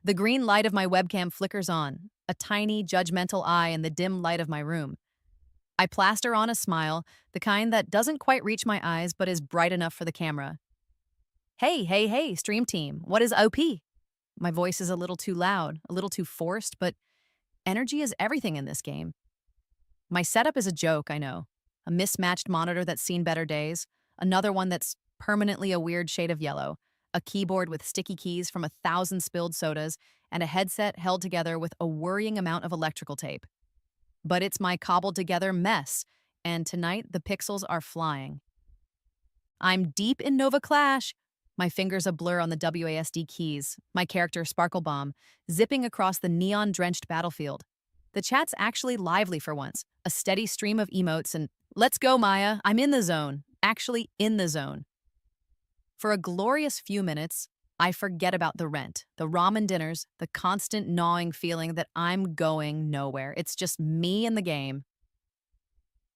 The green light of my webcam flickers on, a tiny, judgmental eye in the dim light of my room. I plaster on a smile, the kind that doesn't quite reach my eyes but is bright enough for the camera. Hey, hey, hey, stream team, what is OP? My voice is a little too loud, a little too forced, but energy is everything in this game. My setup is a joke, I know. A mismatched monitor that's seen better days, another one that's permanently a weird shade of yellow, a keyboard with sticky keys from 1,000 spilled sodas, and a headset held together with a worrying amount of electrical tape. But it's my cobbled together mess, and tonight the pixels are flying. I'm deep in Nova Clash. My fingers a blur on the WASD keys, my character Sparkle Bomb, zipping across the neon-drenched battlefield. The chat's actually lively for once, a steady stream of emotes and, "Let's go, Maya, I'm in the zone," actually in the zone. For a glorious few minutes, I forget about the rent, the ramen dinners, the constant gnawing feeling that I'm going nowhere. It's just me and the game.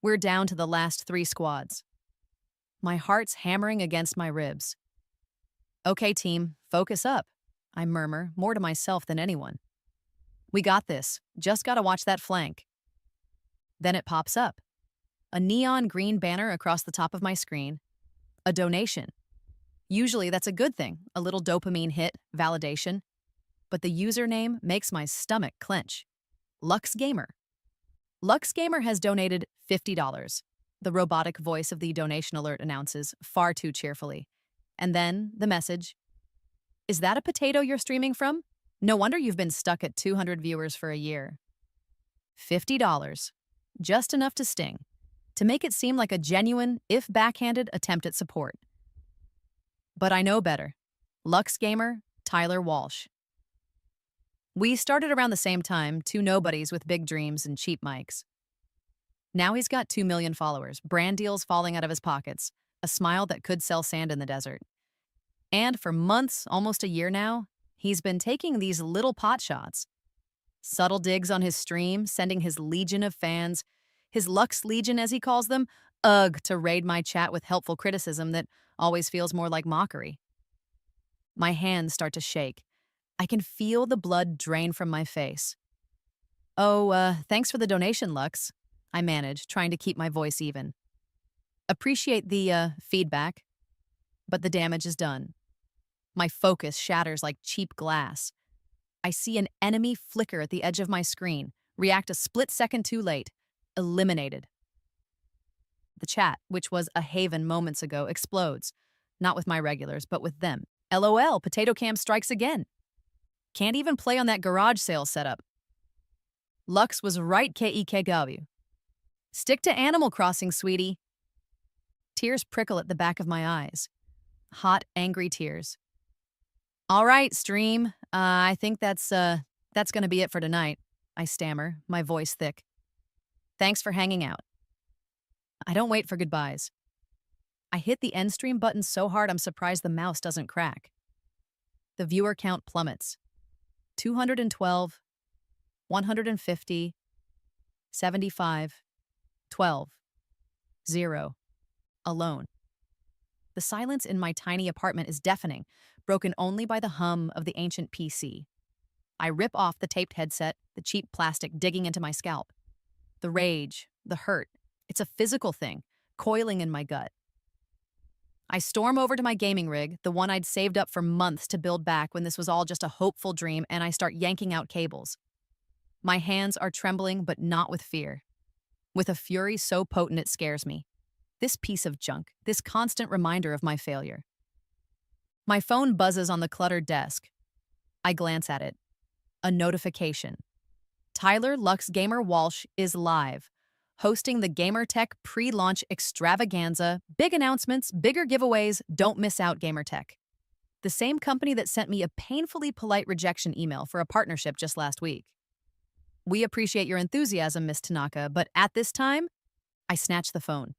We're down to the last 3 squads. My heart's hammering against my ribs. "Okay, team, focus up," I murmur, more to myself than anyone. "We got this. Just gotta watch that flank." Then it pops up. A neon green banner across the top of my screen. A donation. Usually that's a good thing, a little dopamine hit, validation. But the username makes my stomach clench. Lux Gamer. Lux Gamer has donated $50. The robotic voice of the donation alert announces, far too cheerfully. And then the message. "Is that a potato you're streaming from? No wonder you've been stuck at 200 viewers for a year." $50. Just enough to sting. To make it seem like a genuine, if backhanded, attempt at support. But I know better. Lux Gamer, Tyler Walsh. We started around the same time, 2 nobodies with big dreams and cheap mics. Now he's got 2 million followers, brand deals falling out of his pockets, a smile that could sell sand in the desert. And for months, almost a year now, he's been taking these little pot shots. Subtle digs on his stream, sending his legion of fans, his Lux Legion as he calls them, to raid my chat with helpful criticism that always feels more like mockery. My hands start to shake. I can feel the blood drain from my face. "Oh, thanks for the donation, Lux," I manage, trying to keep my voice even. "Appreciate the feedback." But the damage is done. My focus shatters like cheap glass. I see an enemy flicker at the edge of my screen, react a split second too late. Eliminated. The chat, which was a haven moments ago, explodes. Not with my regulars, but with them. LOL, Potato Cam strikes again. Can't even play on that garage sale setup. Lux was right, KEKW. Stick to Animal Crossing, sweetie. Tears prickle at the back of my eyes. Hot, angry tears. "All right, stream. I think that's gonna be it for tonight," I stammer, my voice thick. "Thanks for hanging out." I don't wait for goodbyes. I hit the end stream button so hard I'm surprised the mouse doesn't crack. The viewer count plummets. 212, 150, 75, 12, 0. Alone. The silence in my tiny apartment is deafening, broken only by the hum of the ancient PC. I rip off the taped headset, the cheap plastic digging into my scalp. The rage, the hurt, it's a physical thing, coiling in my gut. I storm over to my gaming rig, the one I'd saved up for months to build back when this was all just a hopeful dream, and I start yanking out cables. My hands are trembling, but not with fear. With a fury so potent it scares me. This piece of junk, this constant reminder of my failure. My phone buzzes on the cluttered desk. I glance at it. A notification. Tyler Lux Gamer Walsh is live, hosting the GamerTech pre-launch extravaganza. Big announcements, bigger giveaways, don't miss out, GamerTech. The same company that sent me a painfully polite rejection email for a partnership just last week. "We appreciate your enthusiasm, Miss Tanaka, but at this time," I snatch the phone.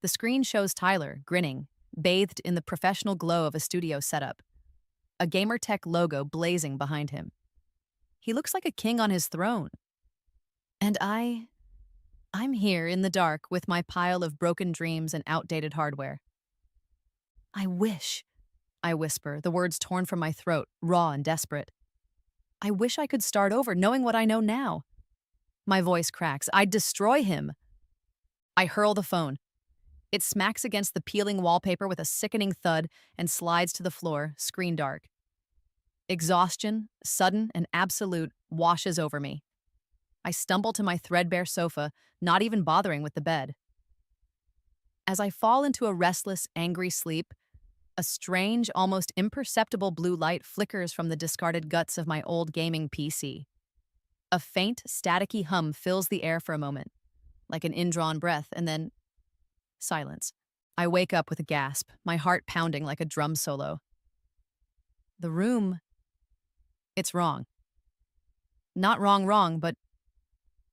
The screen shows Tyler, grinning, bathed in the professional glow of a studio setup. A GamerTech logo blazing behind him. He looks like a king on his throne. And I'm here in the dark with my pile of broken dreams and outdated hardware. "I wish," I whisper, the words torn from my throat, raw and desperate. I wish I could start over, knowing what I know now. My voice cracks. I'd destroy him. I hurl the phone. It smacks against the peeling wallpaper with a sickening thud and slides to the floor, screen dark. Exhaustion, sudden and absolute, washes over me. I stumble to my threadbare sofa, not even bothering with the bed. As I fall into a restless, angry sleep, a strange, almost imperceptible blue light flickers from the discarded guts of my old gaming PC. A faint, staticky hum fills the air for a moment, like an indrawn breath, and then silence. I wake up with a gasp, my heart pounding like a drum solo. The room, it's wrong. Not wrong, but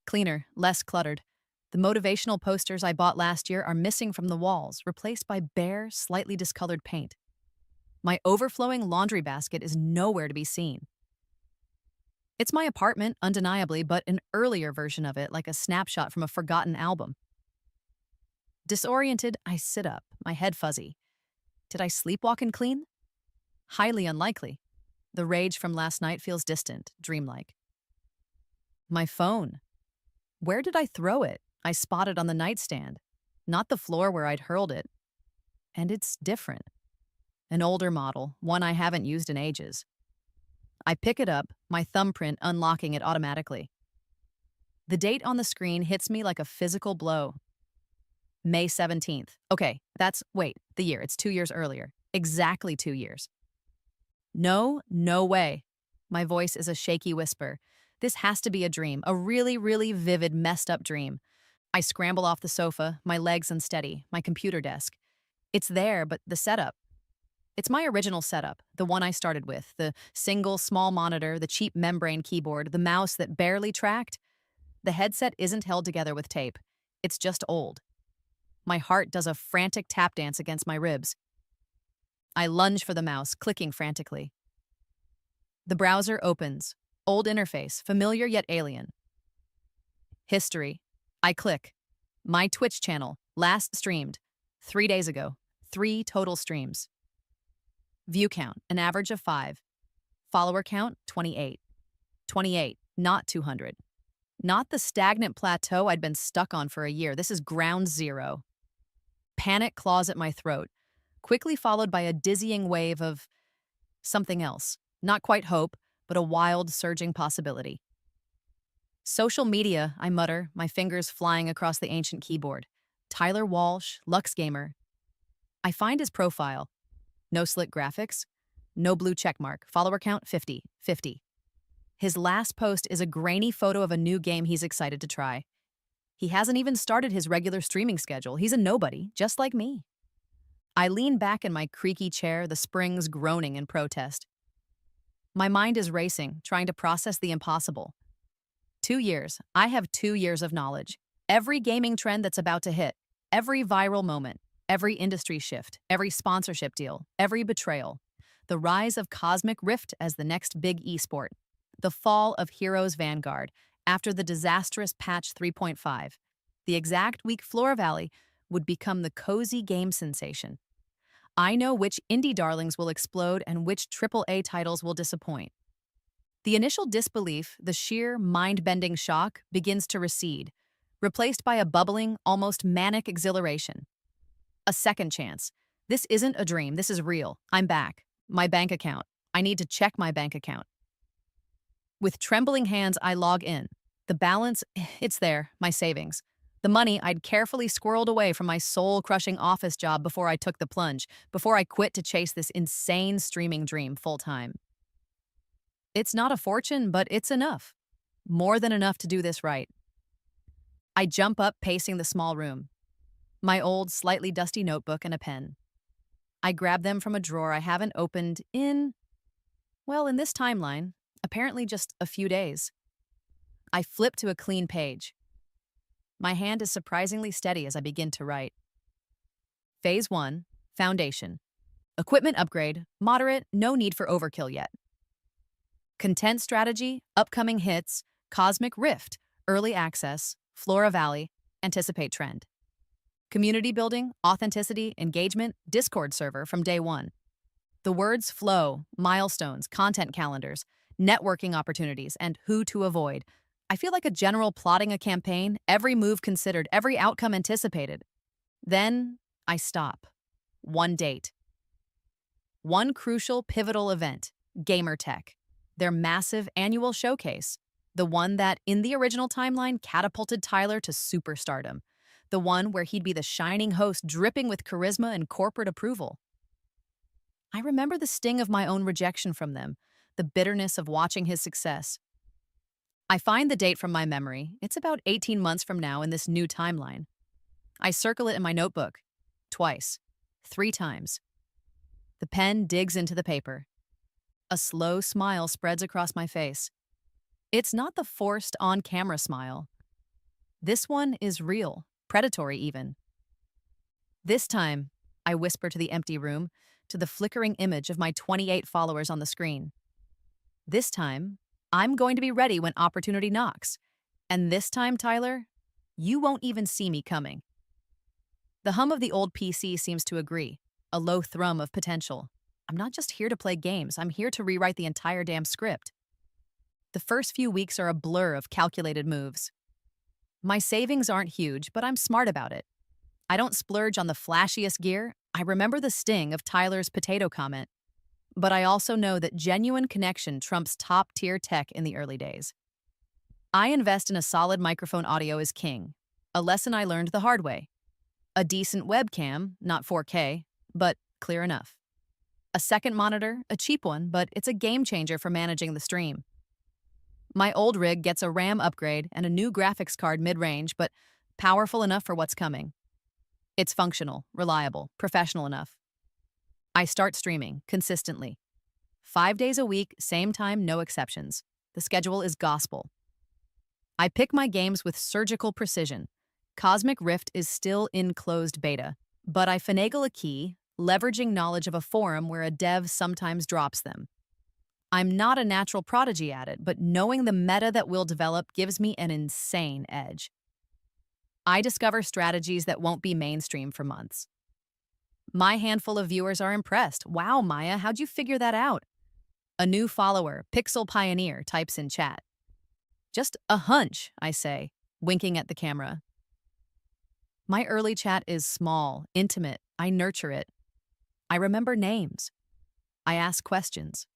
cleaner, less cluttered. The motivational posters I bought last year are missing from the walls, replaced by bare, slightly discolored paint. My overflowing laundry basket is nowhere to be seen. It's my apartment, undeniably, but an earlier version of it, like a snapshot from a forgotten album. Disoriented, I sit up, my head fuzzy. Did I sleepwalk and clean? Highly unlikely. The rage from last night feels distant, dreamlike. My phone. Where did I throw it? I spot it on the nightstand, not the floor where I'd hurled it. And it's different. An older model, one I haven't used in ages. I pick it up, my thumbprint unlocking it automatically. The date on the screen hits me like a physical blow. May 17th. Okay, the year. It's 2 years earlier. Exactly 2 years. No way. My voice is a shaky whisper. This has to be a dream, a really, really vivid, messed up dream. I scramble off the sofa, my legs unsteady, my computer desk. It's there, but the setup. It's my original setup, the one I started with, the single small monitor, the cheap membrane keyboard, the mouse that barely tracked. The headset isn't held together with tape. It's just old. My heart does a frantic tap dance against my ribs. I lunge for the mouse, clicking frantically. The browser opens. Old interface, familiar yet alien. History. I click. My Twitch channel, last streamed 3 days ago. 3 total streams. View count, an average of 5. Follower count, 28. 28, not 200. Not the stagnant plateau I'd been stuck on for a year. This is ground zero. Panic claws at my throat, quickly followed by a dizzying wave of something else. Not quite hope, but a wild, surging possibility. Social media, I mutter, my fingers flying across the ancient keyboard. Tyler Walsh, Lux Gamer. I find his profile. No slick graphics, no blue checkmark. Follower count, 50. His last post is a grainy photo of a new game he's excited to try. He hasn't even started his regular streaming schedule. He's a nobody, just like me. I lean back in my creaky chair, the springs groaning in protest. My mind is racing, trying to process the impossible. 2 years. I have 2 years of knowledge. Every gaming trend that's about to hit, every viral moment, every industry shift, every sponsorship deal, every betrayal. The rise of Cosmic Rift as the next big esport. The fall of Heroes Vanguard after the disastrous patch 3.5. The exact week Flora Valley would become the cozy game sensation. I know which indie darlings will explode and which AAA titles will disappoint. The initial disbelief, the sheer mind-bending shock, begins to recede, replaced by a bubbling, almost manic exhilaration. A second chance. This isn't a dream, this is real. I'm back. My bank account. I need to check my bank account. With trembling hands, I log in. The balance, it's there, my savings. The money I'd carefully squirreled away from my soul-crushing office job before I took the plunge, before I quit to chase this insane streaming dream full-time. It's not a fortune, but it's enough. More than enough to do this right. I jump up, pacing the small room. My old, slightly dusty notebook and a pen. I grab them from a drawer I haven't opened in this timeline, apparently just a few days. I flip to a clean page. My hand is surprisingly steady as I begin to write. Phase 1, Foundation. Equipment upgrade, moderate, no need for overkill yet. Content strategy, upcoming hits, Cosmic Rift, early access, Flora Valley, anticipate trend. Community building, authenticity, engagement, Discord server from day one. The words flow, milestones, content calendars, networking opportunities, and who to avoid. I feel like a general plotting a campaign, every move considered, every outcome anticipated. Then I stop. One date. One crucial, pivotal event, Gamertech, their massive annual showcase, the one that, in the original timeline, catapulted Tyler to superstardom, the one where he'd be the shining host dripping with charisma and corporate approval. I remember the sting of my own rejection from them, the bitterness of watching his success. I find the date from my memory. It's about 18 months from now in this new timeline. I circle it in my notebook. Twice. 3 times. The pen digs into the paper. A slow smile spreads across my face. It's not the forced on-camera smile. This one is real, predatory even. This time, I whisper to the empty room, to the flickering image of my 28 followers on the screen. This time, I'm going to be ready when opportunity knocks. And this time, Tyler, you won't even see me coming. The hum of the old PC seems to agree, a low thrum of potential. I'm not just here to play games, I'm here to rewrite the entire damn script. The first few weeks are a blur of calculated moves. My savings aren't huge, but I'm smart about it. I don't splurge on the flashiest gear. I remember the sting of Tyler's potato comment. But I also know that genuine connection trumps top-tier tech in the early days. I invest in a solid microphone. Audio is king, a lesson I learned the hard way. A decent webcam, not 4K, but clear enough. A second monitor, a cheap one, but it's a game changer for managing the stream. My old rig gets a RAM upgrade and a new graphics card mid-range, but powerful enough for what's coming. It's functional, reliable, professional enough. I start streaming, consistently. 5 days a week, same time, no exceptions. The schedule is gospel. I pick my games with surgical precision. Cosmic Rift is still in closed beta, but I finagle a key, leveraging knowledge of a forum where a dev sometimes drops them. I'm not a natural prodigy at it, but knowing the meta that we'll develop gives me an insane edge. I discover strategies that won't be mainstream for months. My handful of viewers are impressed. Wow, Maya, how'd you figure that out? A new follower, Pixel Pioneer, types in chat. Just a hunch, I say, winking at the camera. My early chat is small, intimate. I nurture it. I remember names. I ask questions.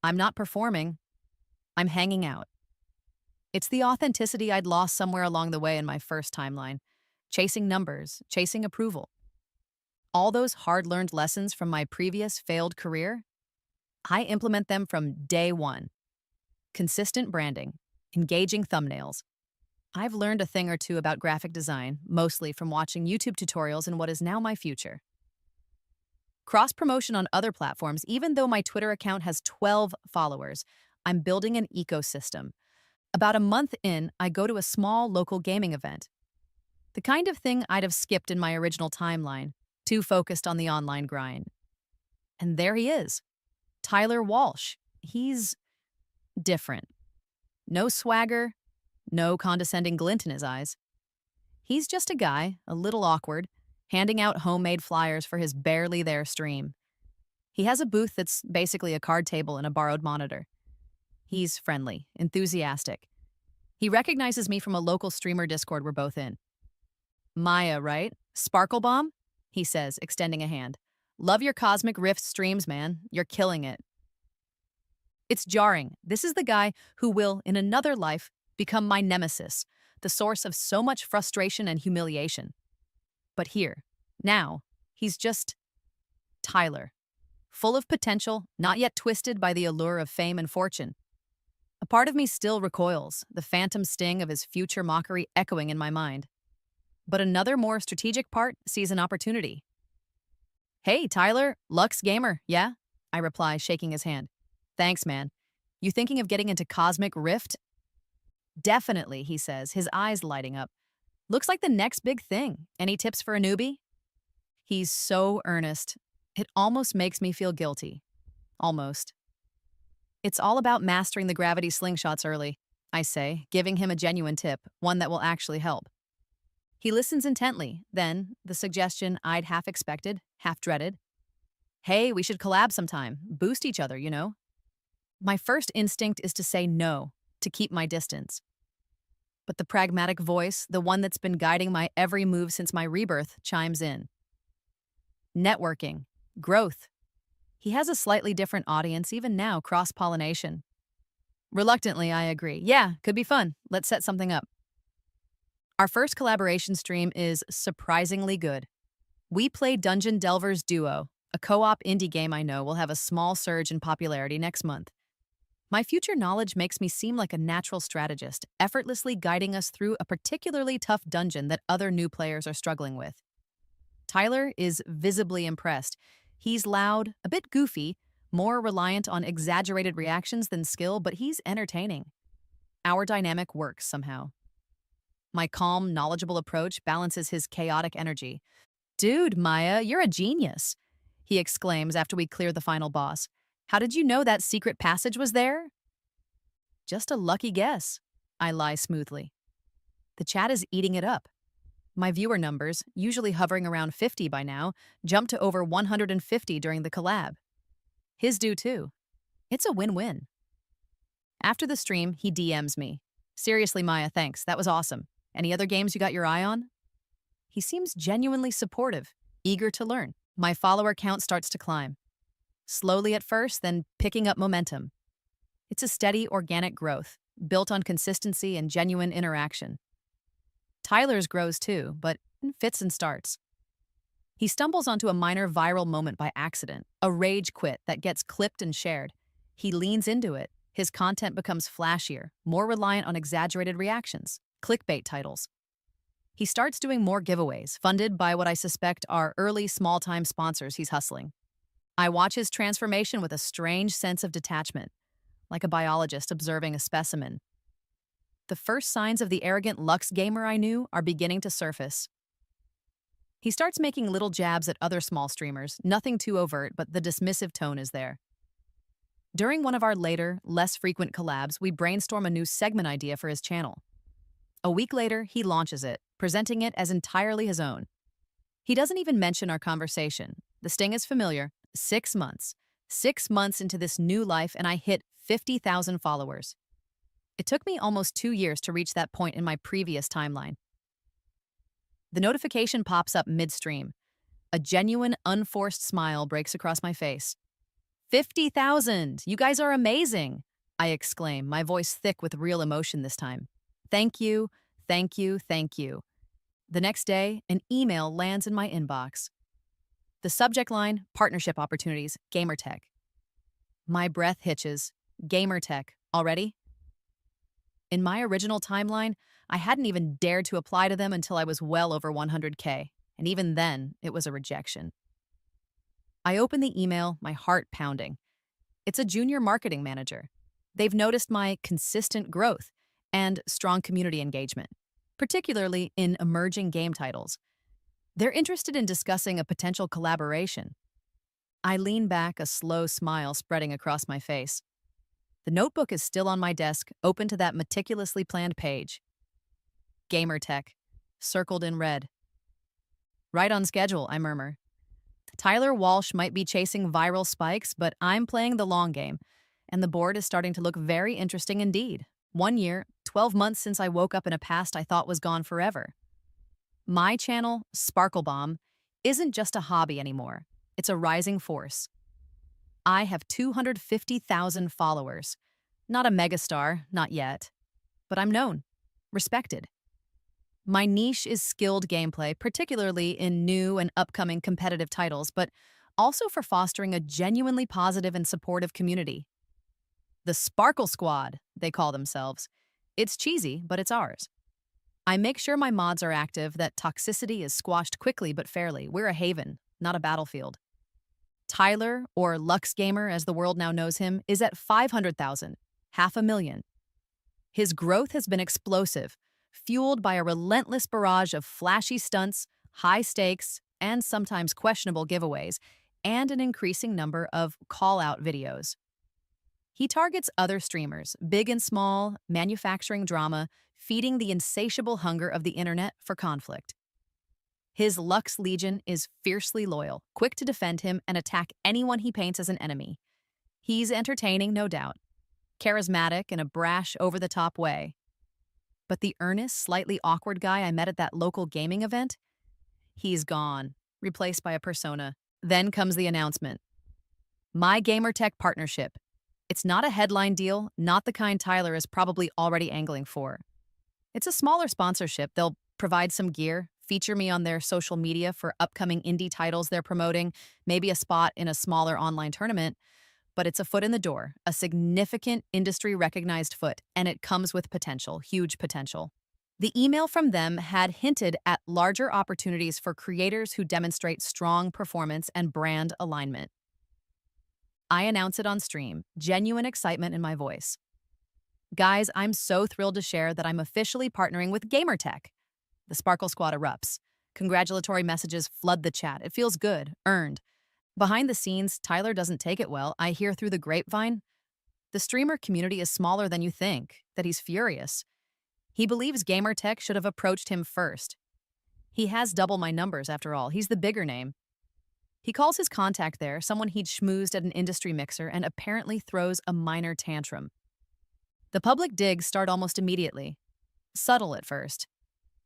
I'm not performing. I'm hanging out. It's the authenticity I'd lost somewhere along the way in my first timeline. Chasing numbers, chasing approval. All those hard-learned lessons from my previous failed career, I implement them from day one. Consistent branding, engaging thumbnails. I've learned a thing or two about graphic design, mostly from watching YouTube tutorials in what is now my future. Cross-promotion on other platforms. Even though my Twitter account has 12 followers, I'm building an ecosystem. About a month in, I go to a small local gaming event. The kind of thing I'd have skipped in my original timeline, too focused on the online grind. And there he is, Tyler Walsh. He's different. No swagger, no condescending glint in his eyes. He's just a guy, a little awkward, handing out homemade flyers for his barely there stream. He has a booth that's basically a card table and a borrowed monitor. He's friendly, enthusiastic. He recognizes me from a local streamer Discord we're both in. Maya, right? Sparkle Bomb? He says, extending a hand. Love your Cosmic Rift streams, man. You're killing it. It's jarring. This is the guy who will, in another life, become my nemesis, the source of so much frustration and humiliation. But here, now, he's just Tyler, full of potential, not yet twisted by the allure of fame and fortune. A part of me still recoils, the phantom sting of his future mockery echoing in my mind. But another more strategic part sees an opportunity. Hey, Tyler, Lux Gamer, yeah? I reply, shaking his hand. Thanks, man. You thinking of getting into Cosmic Rift? Definitely, he says, his eyes lighting up. Looks like the next big thing. Any tips for a newbie? He's so earnest. It almost makes me feel guilty. Almost. It's all about mastering the gravity slingshots early, I say, giving him a genuine tip, one that will actually help. He listens intently, then, the suggestion I'd half expected, half dreaded. Hey, we should collab sometime. Boost each other, you know? My first instinct is to say no, to keep my distance. But the pragmatic voice, the one that's been guiding my every move since my rebirth, chimes in. Networking, growth. He has a slightly different audience, even now, cross pollination. Reluctantly, I agree. Yeah, could be fun. Let's set something up. Our first collaboration stream is surprisingly good. We play Dungeon Delvers Duo, a co op indie game I know will have a small surge in popularity next month. My future knowledge makes me seem like a natural strategist, effortlessly guiding us through a particularly tough dungeon that other new players are struggling with. Tyler is visibly impressed. He's loud, a bit goofy, more reliant on exaggerated reactions than skill, but he's entertaining. Our dynamic works somehow. My calm, knowledgeable approach balances his chaotic energy. Dude, Maya, you're a genius, he exclaims after we clear the final boss. How did you know that secret passage was there? Just a lucky guess, I lie smoothly. The chat is eating it up. My viewer numbers, usually hovering around 50 by now, jumped to over 150 during the collab. His do too. It's a win-win. After the stream, he DMs me. Seriously, Maya, thanks. That was awesome. Any other games you got your eye on? He seems genuinely supportive, eager to learn. My follower count starts to climb. Slowly at first, then picking up momentum. It's a steady, organic growth, built on consistency and genuine interaction. Tyler's grows too, but in fits and starts. He stumbles onto a minor viral moment by accident, a rage quit that gets clipped and shared. He leans into it. His content becomes flashier, more reliant on exaggerated reactions, clickbait titles. He starts doing more giveaways, funded by what I suspect are early small-time sponsors he's hustling. I watch his transformation with a strange sense of detachment, like a biologist observing a specimen. The first signs of the arrogant Lux gamer I knew are beginning to surface. He starts making little jabs at other small streamers, nothing too overt, but the dismissive tone is there. During one of our later, less frequent collabs, we brainstorm a new segment idea for his channel. A week later, he launches it, presenting it as entirely his own. He doesn't even mention our conversation. The sting is familiar. 6 months. 6 months into this new life, and I hit 50,000 followers. It took me almost 2 years to reach that point in my previous timeline. The notification pops up midstream. A genuine, unforced smile breaks across my face. 50,000! You guys are amazing! I exclaim, my voice thick with real emotion this time. Thank you, thank you, thank you. The next day, an email lands in my inbox. The subject line, partnership opportunities, Gamertech. My breath hitches. Gamertech, already? In my original timeline, I hadn't even dared to apply to them until I was well over 100K, and even then, it was a rejection. I open the email, my heart pounding. It's a junior marketing manager. They've noticed my consistent growth and strong community engagement, particularly in emerging game titles. They're interested in discussing a potential collaboration. I lean back, a slow smile spreading across my face. The notebook is still on my desk, open to that meticulously planned page. Gamertech, circled in red. Right on schedule, I murmur. Tyler Walsh might be chasing viral spikes, but I'm playing the long game, and the board is starting to look very interesting indeed. 1 year, 12 months since I woke up in a past I thought was gone forever. My channel, Sparkle Bomb, isn't just a hobby anymore. It's a rising force. I have 250,000 followers. Not a megastar, not yet. But I'm known, respected. My niche is skilled gameplay, particularly in new and upcoming competitive titles, but also for fostering a genuinely positive and supportive community. The Sparkle Squad, they call themselves. It's cheesy, but it's ours. I make sure my mods are active, that toxicity is squashed quickly but fairly. We're a haven, not a battlefield. Tyler, or Lux Gamer as the world now knows him, is at 500,000, 500,000. His growth has been explosive, fueled by a relentless barrage of flashy stunts, high stakes, and sometimes questionable giveaways, and an increasing number of call-out videos. He targets other streamers, big and small, manufacturing drama, feeding the insatiable hunger of the internet for conflict. His Lux Legion is fiercely loyal, quick to defend him and attack anyone he paints as an enemy. He's entertaining, no doubt, charismatic in a brash, over-the-top way. But the earnest, slightly awkward guy I met at that local gaming event, he's gone, replaced by a persona. Then comes the announcement. My Gamertech partnership. It's not a headline deal, not the kind Tyler is probably already angling for. It's a smaller sponsorship. They'll provide some gear, feature me on their social media for upcoming indie titles they're promoting, maybe a spot in a smaller online tournament, but it's a foot in the door, a significant industry-recognized foot, and it comes with potential, huge potential. The email from them had hinted at larger opportunities for creators who demonstrate strong performance and brand alignment. I announce it on stream, genuine excitement in my voice. Guys, I'm so thrilled to share that I'm officially partnering with Gamertech. The Sparkle Squad erupts. Congratulatory messages flood the chat. It feels good, earned. Behind the scenes, Tyler doesn't take it well. I hear through the grapevine. The streamer community is smaller than you think, that he's furious. He believes Gamertech should have approached him first. He has double my numbers, after all. He's the bigger name. He calls his contact there, someone he'd schmoozed at an industry mixer, and apparently throws a minor tantrum. The public digs start almost immediately. Subtle at first.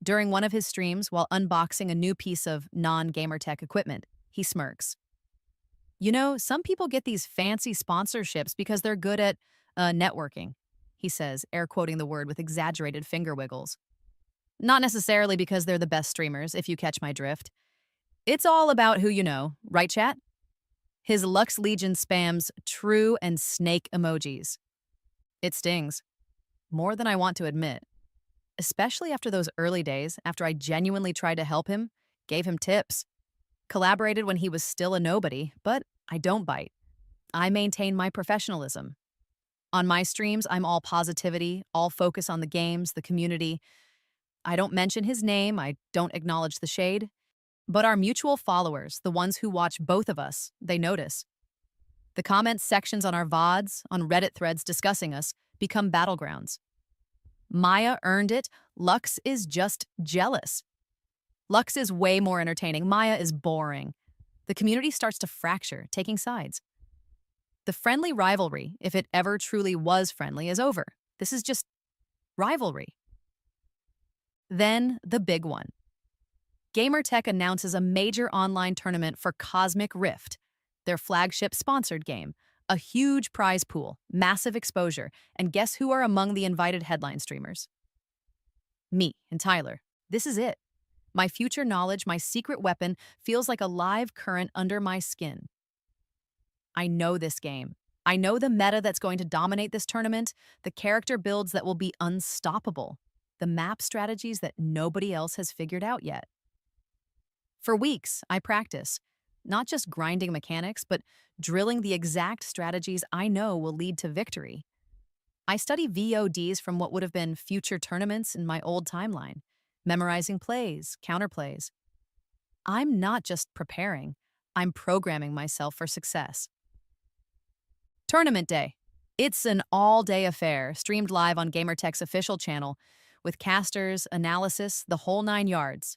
During one of his streams, while unboxing a new piece of non-Gamertech equipment, he smirks. You know, some people get these fancy sponsorships because they're good at networking, he says, air quoting the word with exaggerated finger wiggles. Not necessarily because they're the best streamers, if you catch my drift. It's all about who you know, right, chat? His Lux Legion spams true and snake emojis. It stings. More than I want to admit. Especially after those early days, after I genuinely tried to help him, gave him tips, collaborated when he was still a nobody, but I don't bite. I maintain my professionalism. On my streams, I'm all positivity, all focus on the games, the community. I don't mention his name, I don't acknowledge the shade. But our mutual followers, the ones who watch both of us, they notice. The comments sections on our VODs, on Reddit threads discussing us, become battlegrounds. Maya earned it. Lux is just jealous. Lux is way more entertaining. Maya is boring. The community starts to fracture, taking sides. The friendly rivalry, if it ever truly was friendly, is over. This is just rivalry. Then the big one. Gamertech announces a major online tournament for Cosmic Rift, their flagship sponsored game. A huge prize pool, massive exposure, and guess who are among the invited headline streamers? Me and Tyler. This is it. My future knowledge, my secret weapon, feels like a live current under my skin. I know this game. I know the meta that's going to dominate this tournament, the character builds that will be unstoppable, the map strategies that nobody else has figured out yet. For weeks, I practice, not just grinding mechanics, but drilling the exact strategies I know will lead to victory. I study VODs from what would have been future tournaments in my old timeline, memorizing plays, counterplays. I'm not just preparing, I'm programming myself for success. Tournament day. It's an all-day affair, streamed live on Gamertech's official channel, with casters, analysis, the whole 9 yards.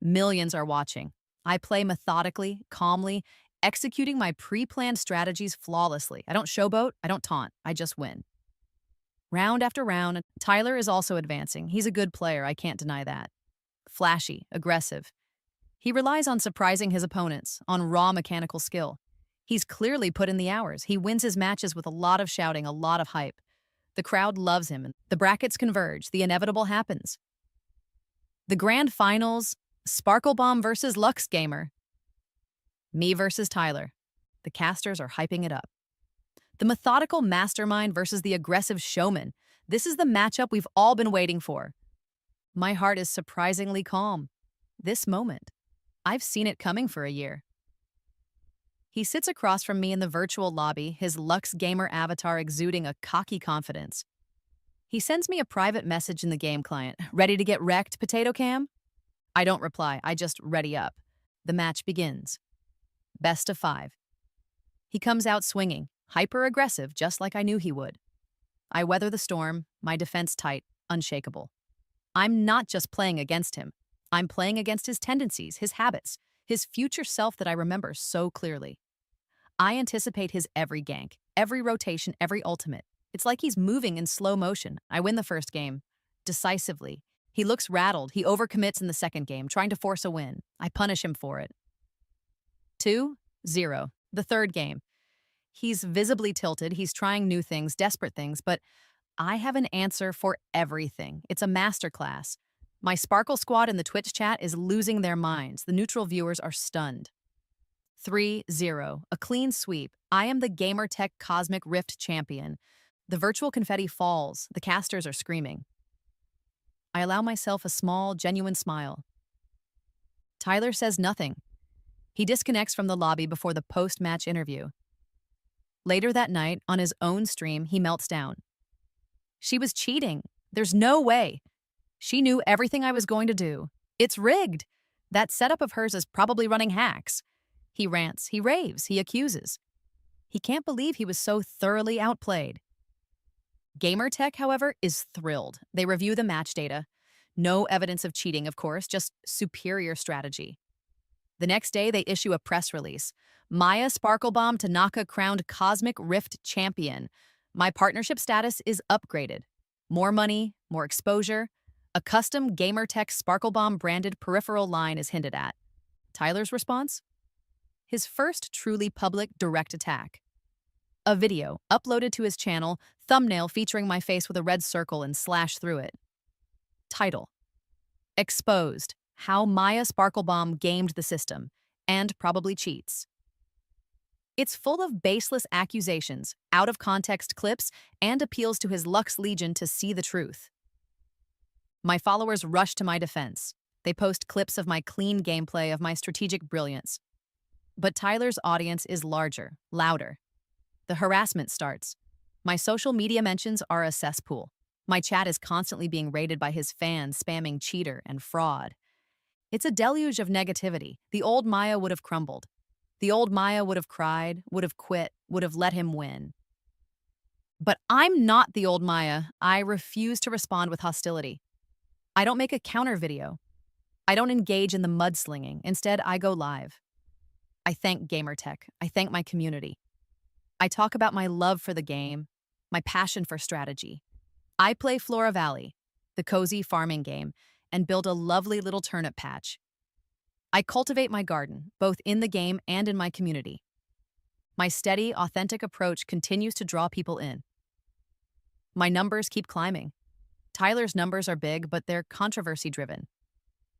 Millions are watching. I play methodically, calmly, executing my pre-planned strategies flawlessly. I don't showboat, I don't taunt, I just win. Round after round, Tyler is also advancing. He's a good player, I can't deny that. Flashy, aggressive. He relies on surprising his opponents, on raw mechanical skill. He's clearly put in the hours. He wins his matches with a lot of shouting, a lot of hype. The crowd loves him, and the brackets converge. The inevitable happens. The grand finals, Sparkle Bomb versus Lux Gamer. Me versus Tyler. The casters are hyping it up. The methodical mastermind versus the aggressive showman. This is the matchup we've all been waiting for. My heart is surprisingly calm. This moment. I've seen it coming for a year. He sits across from me in the virtual lobby, his Lux Gamer avatar exuding a cocky confidence. He sends me a private message in the game client. Ready to get wrecked, Potato Cam? I don't reply, I just ready up. The match begins. Best of 5. He comes out swinging, hyper-aggressive, just like I knew he would. I weather the storm, my defense tight, unshakable. I'm not just playing against him. I'm playing against his tendencies, his habits, his future self that I remember so clearly. I anticipate his every gank, every rotation, every ultimate. It's like he's moving in slow motion. I win the first game. Decisively. He looks rattled. He overcommits in the second game, trying to force a win. I punish him for it. 2-0. The third game. He's visibly tilted. He's trying new things, desperate things, but I have an answer for everything. It's a masterclass. My Sparkle squad in the Twitch chat is losing their minds. The neutral viewers are stunned. 3-0. A clean sweep. I am the Gamertech Cosmic Rift champion. The virtual confetti falls. The casters are screaming. I allow myself a small, genuine smile. Tyler says nothing. He disconnects from the lobby before the post-match interview. Later that night, on his own stream, he melts down. She was cheating. There's no way. She knew everything I was going to do. It's rigged. That setup of hers is probably running hacks. He rants, he raves, he accuses. He can't believe he was so thoroughly outplayed. Gamertech, however, is thrilled. They review the match data. No evidence of cheating, of course, just superior strategy. The next day, they issue a press release. Maya Sparklebomb Tanaka crowned Cosmic Rift champion. My partnership status is upgraded. More money, more exposure. A custom Gamertech Sparklebomb branded peripheral line is hinted at. Tyler's response? His first truly public direct attack. A video uploaded to his channel, thumbnail featuring my face with a red circle and slash through it. Title: Exposed: How Maya Sparklebomb gamed the system and probably cheats. It's full of baseless accusations, out-of-context clips, and appeals to his Lux Legion to see the truth. My followers rush to my defense. They post clips of my clean gameplay, of my strategic brilliance. But Tyler's audience is larger, louder. The harassment starts. My social media mentions are a cesspool. My chat is constantly being raided by his fans, spamming cheater and fraud. It's a deluge of negativity. The old Maya would have crumbled. The old Maya would have cried, would have quit, would have let him win. But I'm not the old Maya. I refuse to respond with hostility. I don't make a counter video. I don't engage in the mudslinging. Instead, I go live. I thank Gamertech. I thank my community. I talk about my love for the game, my passion for strategy. I play Flora Valley, the cozy farming game, and build a lovely little turnip patch. I cultivate my garden, both in the game and in my community. My steady, authentic approach continues to draw people in. My numbers keep climbing. Tyler's numbers are big, but they're controversy-driven.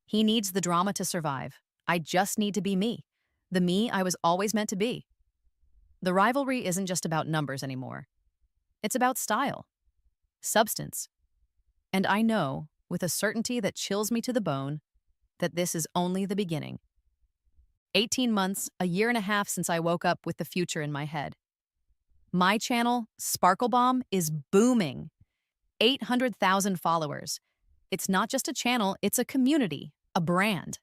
He needs the drama to survive. I just need to be me, the me I was always meant to be. The rivalry isn't just about numbers anymore. It's about style, substance. And I know, with a certainty that chills me to the bone, that this is only the beginning. 18 months, a year and a half since I woke up with the future in my head. My channel, Sparklebomb, is booming. 800,000 followers. It's not just a channel, it's a community, a brand.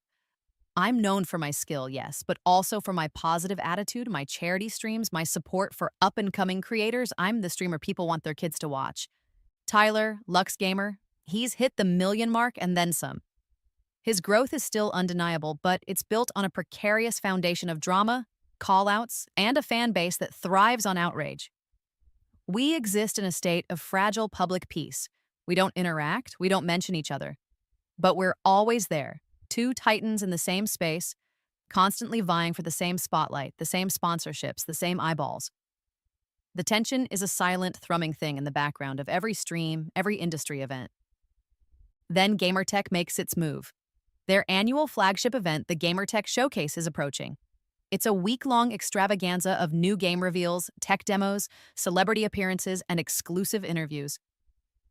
I'm known for my skill, yes, but also for my positive attitude, my charity streams, my support for up-and-coming creators. I'm the streamer people want their kids to watch. Tyler, Lux Gamer, he's hit the 1 million mark and then some. His growth is still undeniable, but it's built on a precarious foundation of drama, call-outs, and a fan base that thrives on outrage. We exist in a state of fragile public peace. We don't interact, we don't mention each other. But we're always there, two titans in the same space, constantly vying for the same spotlight, the same sponsorships, the same eyeballs. The tension is a silent, thrumming thing in the background of every stream, every industry event. Then Gamertech makes its move. Their annual flagship event, the Gamertech Showcase, is approaching. It's a week-long extravaganza of new game reveals, tech demos, celebrity appearances, and exclusive interviews.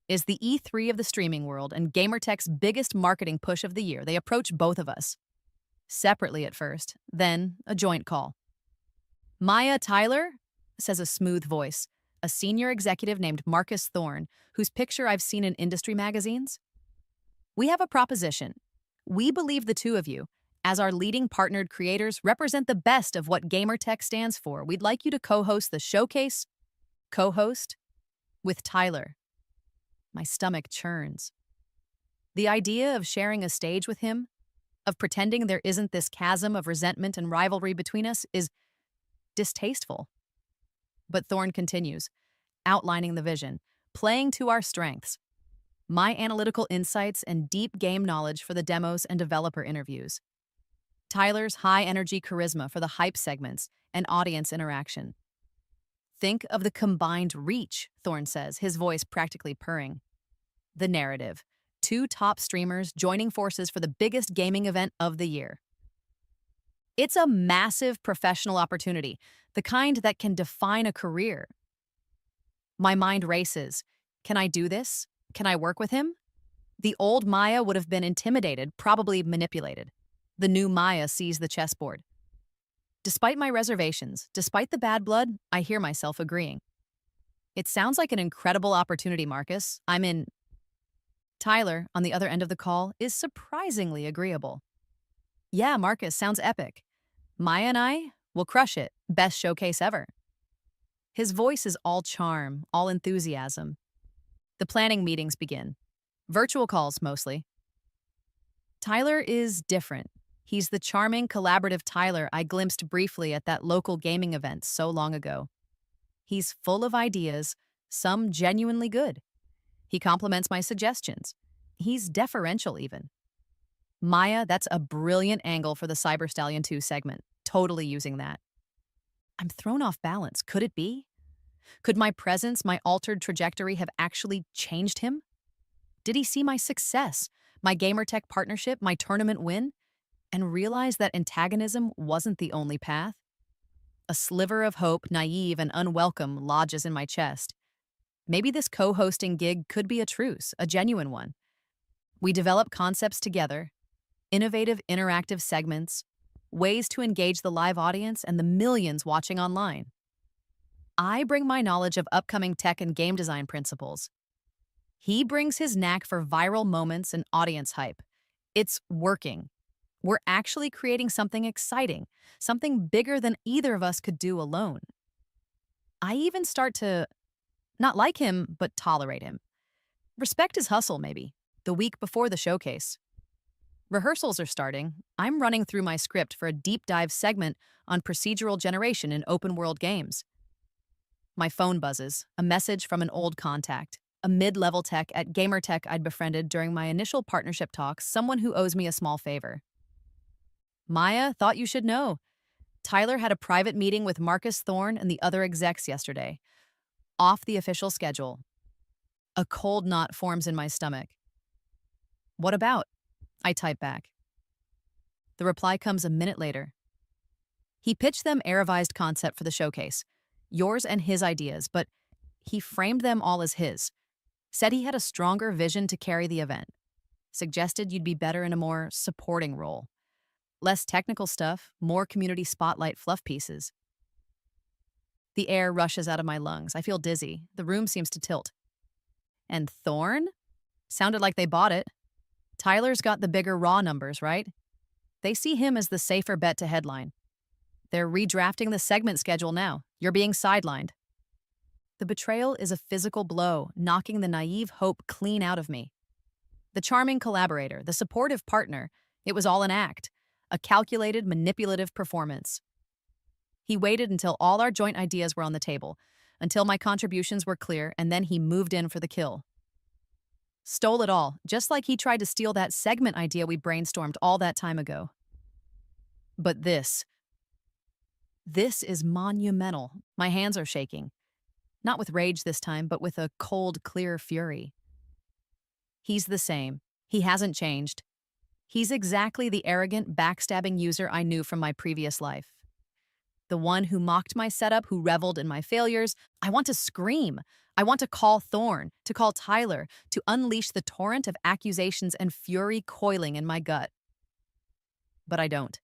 It's the E3 of the streaming world and Gamertech's biggest marketing push of the year. They approach both of us. Separately at first, then a joint call. Maya Tyler, says a smooth voice, a senior executive named Marcus Thorne, whose picture I've seen in industry magazines. We have a proposition. We believe the two of you, as our leading partnered creators, represent the best of what Gamertech stands for. We'd like you to co-host the showcase. Co-host? With Tyler. My stomach churns. The idea of sharing a stage with him, of pretending there isn't this chasm of resentment and rivalry between us, is distasteful. But Thorne continues, outlining the vision, playing to our strengths. My analytical insights and deep game knowledge for the demos and developer interviews. Tyler's high-energy charisma for the hype segments and audience interaction. Think of the combined reach, Thorne says, his voice practically purring. The narrative. Two top streamers joining forces for the biggest gaming event of the year. It's a massive professional opportunity, the kind that can define a career. My mind races. Can I do this? Can I work with him? The old Maya would have been intimidated, probably manipulated. The new Maya sees the chessboard. Despite my reservations, despite the bad blood, I hear myself agreeing. It sounds like an incredible opportunity, Marcus. I'm in. Tyler, on the other end of the call, is surprisingly agreeable. Yeah, Marcus, sounds epic. Maya and I will crush it. Best showcase ever. His voice is all charm, all enthusiasm. The planning meetings begin. Virtual calls, mostly. Tyler is different. He's the charming, collaborative Tyler I glimpsed briefly at that local gaming event so long ago. He's full of ideas, some genuinely good. He compliments my suggestions. He's deferential, even. Maya, that's a brilliant angle for the Cyber Stallion 2 segment. Totally using that. I'm thrown off balance. Could it be? Could my presence, my altered trajectory have actually changed him? Did he see my success, my gamertech partnership, my tournament win, and realize that antagonism wasn't the only path? A sliver of hope, naive and unwelcome, lodges in my chest. Maybe this co-hosting gig could be a truce, a genuine one. We develop concepts together, innovative, interactive segments, ways to engage the live audience and the millions watching online. I bring my knowledge of upcoming tech and game design principles. He brings his knack for viral moments and audience hype. It's working. We're actually creating something exciting, something bigger than either of us could do alone. I even start to not like him, but tolerate him. Respect his hustle, maybe, the week before the showcase. Rehearsals are starting. I'm running through my script for a deep dive segment on procedural generation in open world games. My phone buzzes, a message from an old contact, a mid-level tech at gamertech I'd befriended during my initial partnership talks, someone who owes me a small favor. Maya, thought you should know. Tyler had a private meeting with Marcus Thorne and the other execs yesterday. Off the official schedule. A cold knot forms in my stomach. What about? I type back. The reply comes a minute later. He pitched them a revised concept for the showcase, yours and his ideas, but he framed them all as his. Said he had a stronger vision to carry the event. Suggested you'd be better in a more supporting role. Less technical stuff, more community spotlight fluff pieces. The air rushes out of my lungs. I feel dizzy. The room seems to tilt. And Thorne? Sounded like they bought it. Tyler's got the bigger raw numbers, right? They see him as the safer bet to headline. They're redrafting the segment schedule now. You're being sidelined. The betrayal is a physical blow, knocking the naive hope clean out of me. The charming collaborator, the supportive partner, it was all an act, a calculated, manipulative performance. He waited until all our joint ideas were on the table, until my contributions were clear, and then he moved in for the kill. Stole it all, just like he tried to steal that segment idea we brainstormed all that time ago. But this is monumental. My hands are shaking. Not with rage this time, but with a cold, clear fury. He's the same. He hasn't changed. He's exactly the arrogant, backstabbing user I knew from my previous life. The one who mocked my setup, who reveled in my failures. I want to scream. I want to call Thorne, to call Tyler, to unleash the torrent of accusations and fury coiling in my gut. But I don't.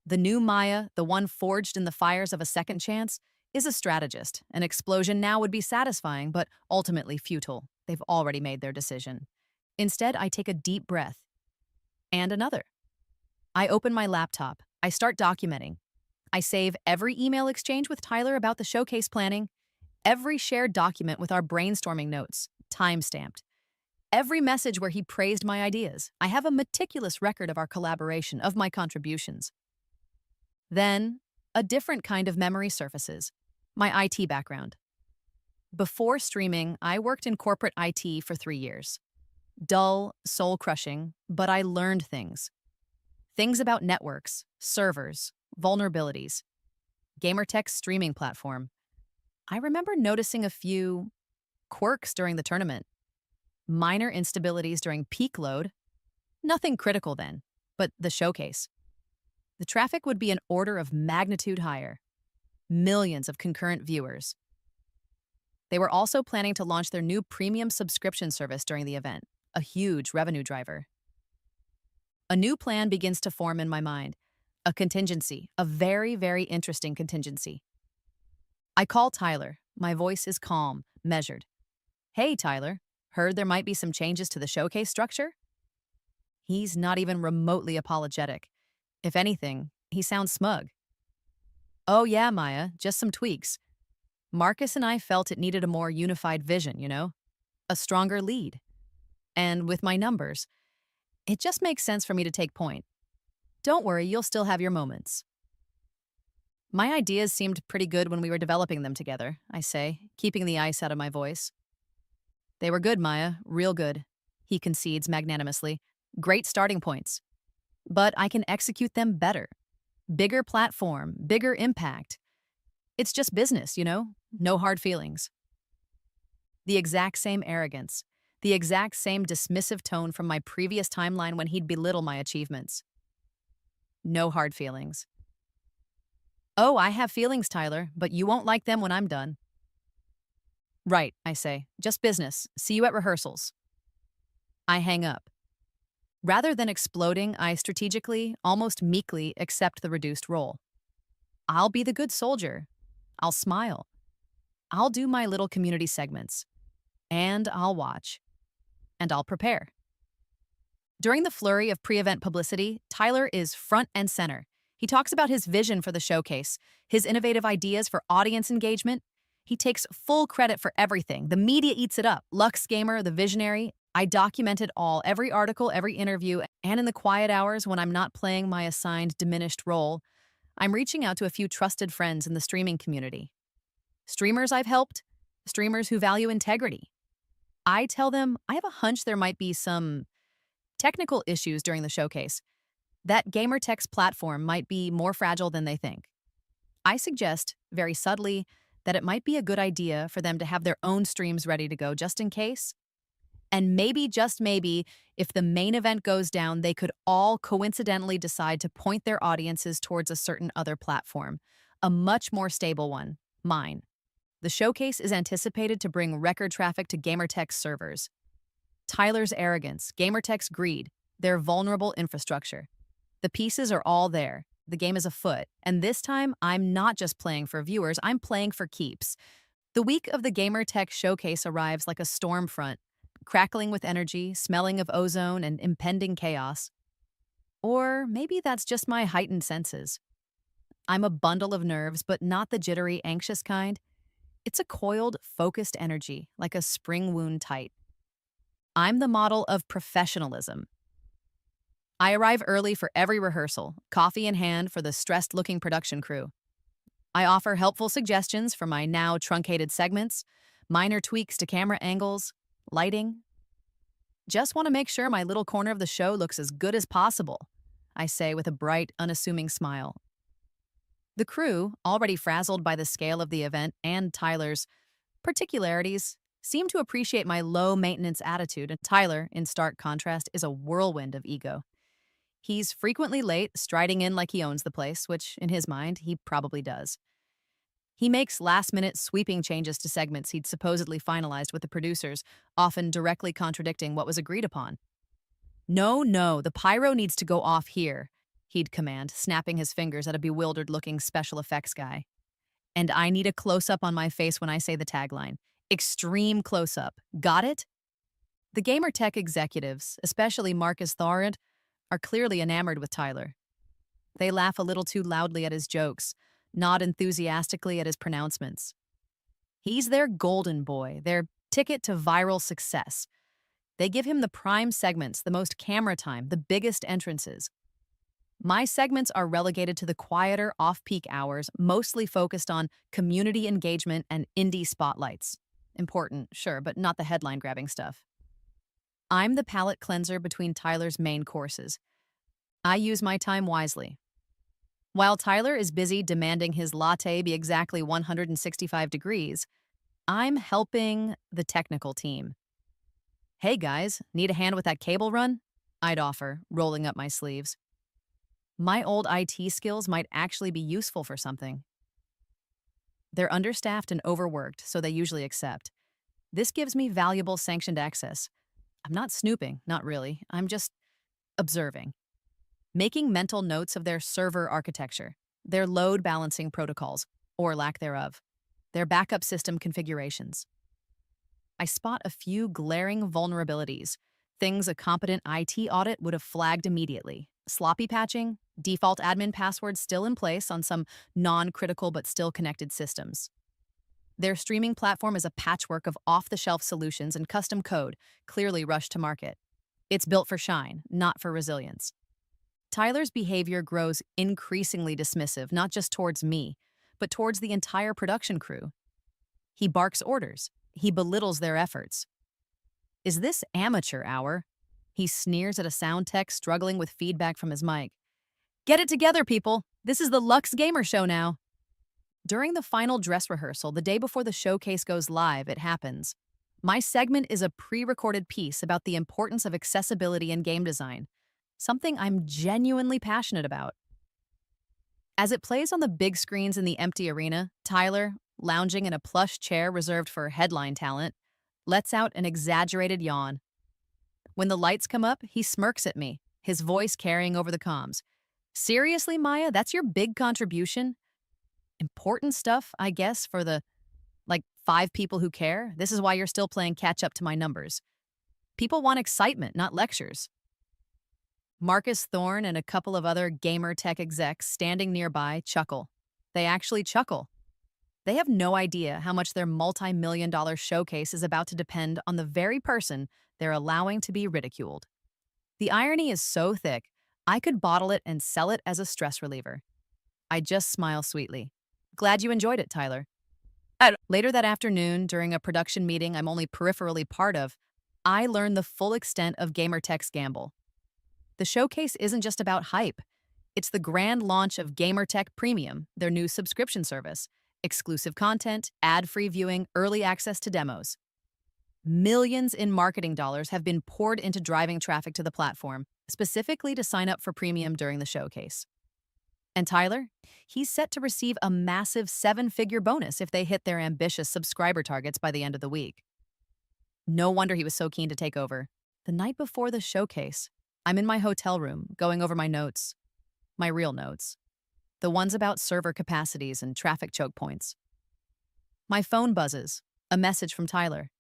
The new Maya, the one forged in the fires of a second chance, is a strategist. An explosion now would be satisfying, but ultimately futile. They've already made their decision. Instead, I take a deep breath. And another. I open my laptop. I start documenting. I save every email exchange with Tyler about the showcase planning, every shared document with our brainstorming notes, time-stamped, every message where he praised my ideas. I have a meticulous record of our collaboration, of my contributions. Then, a different kind of memory surfaces. My IT background. Before streaming, I worked in corporate IT for 3 years. Dull, soul crushing, but I learned things. Things about networks, servers, vulnerabilities, Gamertech's streaming platform. I remember noticing a few quirks during the tournament, minor instabilities during peak load, nothing critical then, but the showcase. The traffic would be an order of magnitude higher, millions of concurrent viewers. They were also planning to launch their new premium subscription service during the event, a huge revenue driver. A new plan begins to form in my mind, a contingency, a very, very interesting contingency. I call Tyler. My voice is calm, measured. Hey, Tyler, heard there might be some changes to the showcase structure? He's not even remotely apologetic. If anything, he sounds smug. Oh yeah, Maya, just some tweaks. Marcus and I felt it needed a more unified vision, a stronger lead. And with my numbers, it just makes sense for me to take point. Don't worry, you'll still have your moments. My ideas seemed pretty good when we were developing them together, I say, keeping the ice out of my voice. They were good, Maya, real good, he concedes magnanimously. Great starting points. But I can execute them better. Bigger platform, bigger impact. It's just business, no hard feelings. The exact same arrogance, the exact same dismissive tone from my previous timeline when he'd belittle my achievements. No hard feelings. Oh, I have feelings, Tyler, but you won't like them when I'm done. Right, I say. Just business. See you at rehearsals. I hang up. Rather than exploding, I strategically, almost meekly, accept the reduced role. I'll be the good soldier. I'll smile. I'll do my little community segments. And I'll watch. And I'll prepare. During the flurry of pre-event publicity, Tyler is front and center. He talks about his vision for the showcase, his innovative ideas for audience engagement. He takes full credit for everything. The media eats it up. Lux Gamer, the visionary. I document it all, every article, every interview, and in the quiet hours when I'm not playing my assigned diminished role, I'm reaching out to a few trusted friends in the streaming community. Streamers I've helped, streamers who value integrity. I tell them I have a hunch there might be some technical issues during the showcase, that Gamertech's platform might be more fragile than they think. I suggest, very subtly, that it might be a good idea for them to have their own streams ready to go just in case. And maybe, just maybe, if the main event goes down, they could all coincidentally decide to point their audiences towards a certain other platform, a much more stable one, mine. The showcase is anticipated to bring record traffic to Gamertech's servers. Tyler's arrogance, Gamertech's greed, their vulnerable infrastructure. The pieces are all there. The game is afoot. And this time, I'm not just playing for viewers, I'm playing for keeps. The week of the Gamertech showcase arrives like a storm front, crackling with energy, smelling of ozone, and impending chaos. Or maybe that's just my heightened senses. I'm a bundle of nerves, but not the jittery, anxious kind. It's a coiled, focused energy, like a spring wound tight. I'm the model of professionalism. I arrive early for every rehearsal, coffee in hand for the stressed-looking production crew. I offer helpful suggestions for my now truncated segments, minor tweaks to camera angles, lighting. Just want to make sure my little corner of the show looks as good as possible, I say with a bright, unassuming smile. The crew, already frazzled by the scale of the event and Tyler's particularities, seem to appreciate my low-maintenance attitude, and Tyler, in stark contrast, is a whirlwind of ego. He's frequently late, striding in like he owns the place, which, in his mind, he probably does. He makes last-minute sweeping changes to segments he'd supposedly finalized with the producers, often directly contradicting what was agreed upon. No, the pyro needs to go off here, he'd command, snapping his fingers at a bewildered-looking special effects guy. And I need a close-up on my face when I say the tagline. Extreme close-up. Got it? The Gamertech executives, especially Marcus Thorrent, are clearly enamored with Tyler. They laugh a little too loudly at his jokes, nod enthusiastically at his pronouncements. He's their golden boy, their ticket to viral success. They give him the prime segments, the most camera time, the biggest entrances. My segments are relegated to the quieter, off-peak hours, mostly focused on community engagement and indie spotlights. Important, sure, but not the headline-grabbing stuff. I'm the palate cleanser between Tyler's main courses. I use my time wisely. While Tyler is busy demanding his latte be exactly 165 degrees, I'm helping the technical team. Hey guys, need a hand with that cable run? I'd offer, rolling up my sleeves. My old IT skills might actually be useful for something. They're understaffed and overworked, so they usually accept. This gives me valuable sanctioned access. I'm not snooping, not really. I'm just observing. Making mental notes of their server architecture, their load balancing protocols, or lack thereof, their backup system configurations. I spot a few glaring vulnerabilities, things a competent IT audit would have flagged immediately. Sloppy patching, default admin passwords still in place on some non-critical but still connected systems. Their streaming platform is a patchwork of off-the-shelf solutions and custom code, clearly rushed to market. It's built for shine, not for resilience. Tyler's behavior grows increasingly dismissive, not just towards me, but towards the entire production crew. He barks orders. He belittles their efforts. Is this amateur hour? He sneers at a sound tech struggling with feedback from his mic. Get it together, people. This is the Lux Gamer Show now. During the final dress rehearsal, the day before the showcase goes live, it happens. My segment is a pre-recorded piece about the importance of accessibility in game design, something I'm genuinely passionate about. As it plays on the big screens in the empty arena, Tyler, lounging in a plush chair reserved for headline talent, lets out an exaggerated yawn. When the lights come up, he smirks at me, his voice carrying over the comms. Seriously, Maya, that's your big contribution? Important stuff, I guess, for the, 5 people who care? This is why you're still playing catch up to my numbers. People want excitement, not lectures. Marcus Thorne and a couple of other gamer tech execs standing nearby chuckle. They actually chuckle. They have no idea how much their multi-million-dollar showcase is about to depend on the very person they're allowing to be ridiculed. The irony is so thick, I could bottle it and sell it as a stress reliever. I just smile sweetly. Glad you enjoyed it, Tyler. Later that afternoon, during a production meeting I'm only peripherally part of, I learned the full extent of GamerTech's gamble. The showcase isn't just about hype. It's the grand launch of GamerTech Premium, their new subscription service. Exclusive content, ad-free viewing, early access to demos. Millions in marketing dollars have been poured into driving traffic to the platform, specifically to sign up for Premium during the showcase. And Tyler? He's set to receive a massive 7-figure bonus if they hit their ambitious subscriber targets by the end of the week. No wonder he was so keen to take over. The night before the showcase, I'm in my hotel room, going over my notes. My real notes. The ones about server capacities and traffic choke points. My phone buzzes. A message from Tyler.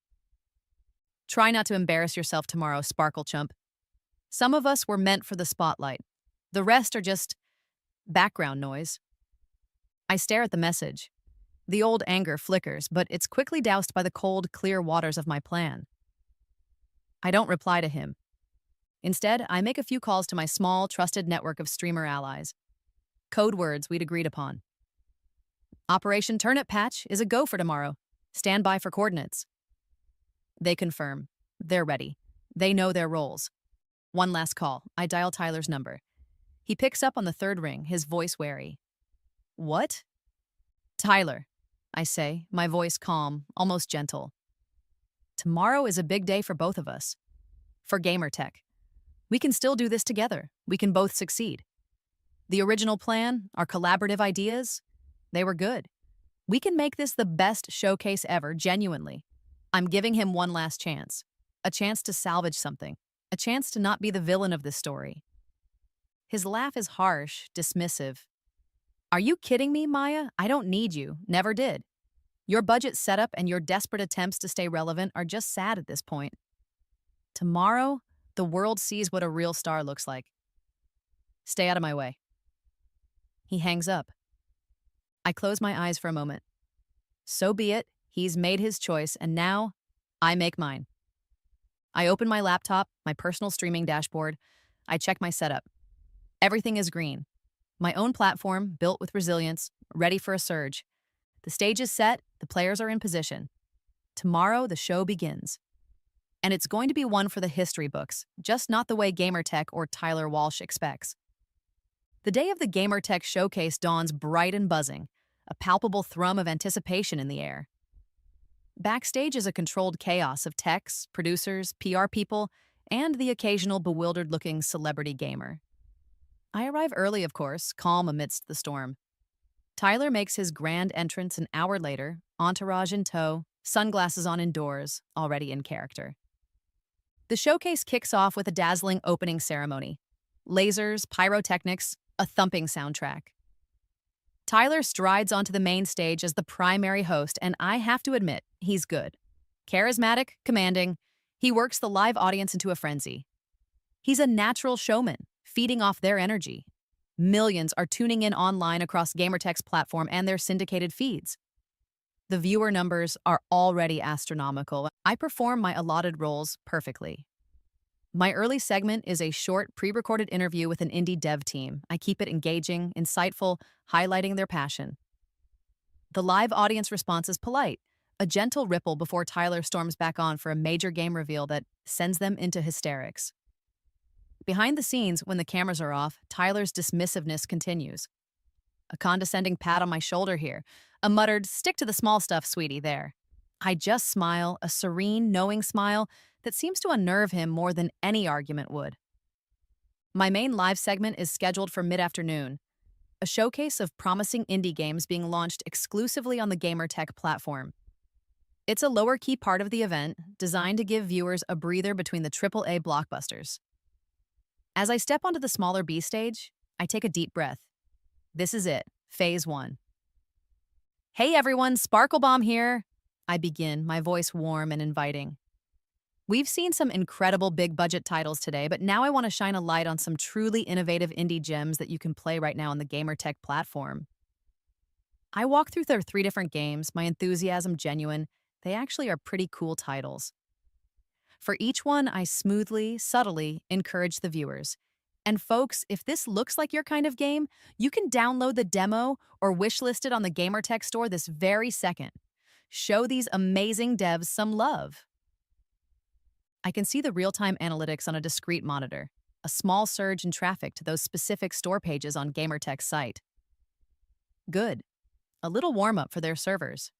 Try not to embarrass yourself tomorrow, Sparkle Chump. Some of us were meant for the spotlight. The rest are just background noise. I stare at the message. The old anger flickers, but it's quickly doused by the cold, clear waters of my plan. I don't reply to him. Instead, I make a few calls to my small, trusted network of streamer allies. Code words we'd agreed upon. Operation Turnip Patch is a go for tomorrow. Stand by for coordinates. They confirm. They're ready. They know their roles. One last call. I dial Tyler's number. He picks up on the third ring, his voice wary. What? Tyler, I say, my voice calm, almost gentle. Tomorrow is a big day for both of us. For GamerTech. We can still do this together. We can both succeed. The original plan, our collaborative ideas, they were good. We can make this the best showcase ever, genuinely. I'm giving him one last chance. A chance to salvage something. A chance to not be the villain of this story. His laugh is harsh, dismissive. Are you kidding me, Maya? I don't need you. Never did. Your budget setup and your desperate attempts to stay relevant are just sad at this point. Tomorrow, the world sees what a real star looks like. Stay out of my way. He hangs up. I close my eyes for a moment. So be it. He's made his choice, and now I make mine. I open my laptop, my personal streaming dashboard. I check my setup. Everything is green. My own platform, built with resilience, ready for a surge. The stage is set, the players are in position. Tomorrow, the show begins. And it's going to be one for the history books, just not the way Gamertech or Tyler Walsh expects. The day of the Gamertech showcase dawns bright and buzzing, a palpable thrum of anticipation in the air. Backstage is a controlled chaos of techs, producers, PR people, and the occasional bewildered-looking celebrity gamer. I arrive early, of course, calm amidst the storm. Tyler makes his grand entrance an hour later, entourage in tow, sunglasses on indoors, already in character. The showcase kicks off with a dazzling opening ceremony. Lasers, pyrotechnics, a thumping soundtrack. Tyler strides onto the main stage as the primary host, and I have to admit, he's good. Charismatic, commanding, he works the live audience into a frenzy. He's a natural showman, feeding off their energy. Millions are tuning in online across Gamertech's platform and their syndicated feeds. The viewer numbers are already astronomical. I perform my allotted roles perfectly. My early segment is a short, pre-recorded interview with an indie dev team. I keep it engaging, insightful, highlighting their passion. The live audience response is polite, a gentle ripple before Tyler storms back on for a major game reveal that sends them into hysterics. Behind the scenes, when the cameras are off, Tyler's dismissiveness continues. A condescending pat on my shoulder here, a muttered, "Stick to the small stuff, sweetie," there. I just smile, a serene, knowing smile that seems to unnerve him more than any argument would. My main live segment is scheduled for mid-afternoon, a showcase of promising indie games being launched exclusively on the Gamertech platform. It's a lower-key part of the event, designed to give viewers a breather between the AAA blockbusters. As I step onto the smaller B stage, I take a deep breath. This is it, Phase 1. "Hey everyone, Sparkle Bomb here," I begin, my voice warm and inviting. We've seen some incredible big-budget titles today, but now I want to shine a light on some truly innovative indie gems that you can play right now on the Gamertech platform. I walk through their 3 different games, my enthusiasm genuine. They actually are pretty cool titles. For each one, I smoothly, subtly encourage the viewers. And folks, if this looks like your kind of game, you can download the demo or wishlist it on the Gamertech store this very second. Show these amazing devs some love. I can see the real-time analytics on a discrete monitor, a small surge in traffic to those specific store pages on Gamertech's site. Good. A little warm-up for their servers.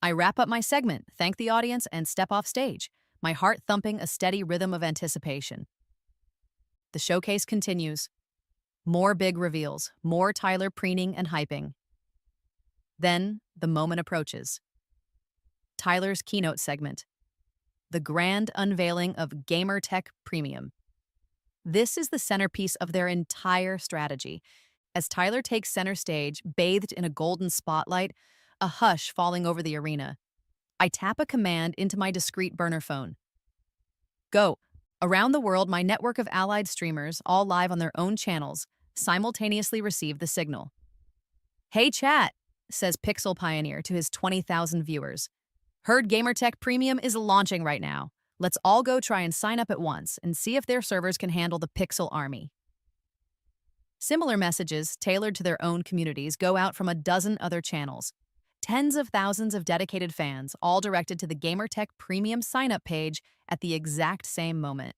I wrap up my segment, thank the audience, and step off stage, my heart thumping a steady rhythm of anticipation. The showcase continues. More big reveals, more Tyler preening and hyping. Then, the moment approaches. Tyler's keynote segment. The grand unveiling of Gamertech Premium. This is the centerpiece of their entire strategy. As Tyler takes center stage, bathed in a golden spotlight, a hush falling over the arena. I tap a command into my discreet burner phone. Go. Around the world, my network of allied streamers, all live on their own channels, simultaneously receive the signal. "Hey chat," says Pixel Pioneer to his 20,000 viewers. "Heard Gamertech Premium is launching right now. Let's all go try and sign up at once and see if their servers can handle the Pixel army." Similar messages, tailored to their own communities, go out from a dozen other channels. Tens of thousands of dedicated fans, all directed to the Gamertech Premium sign-up page at the exact same moment.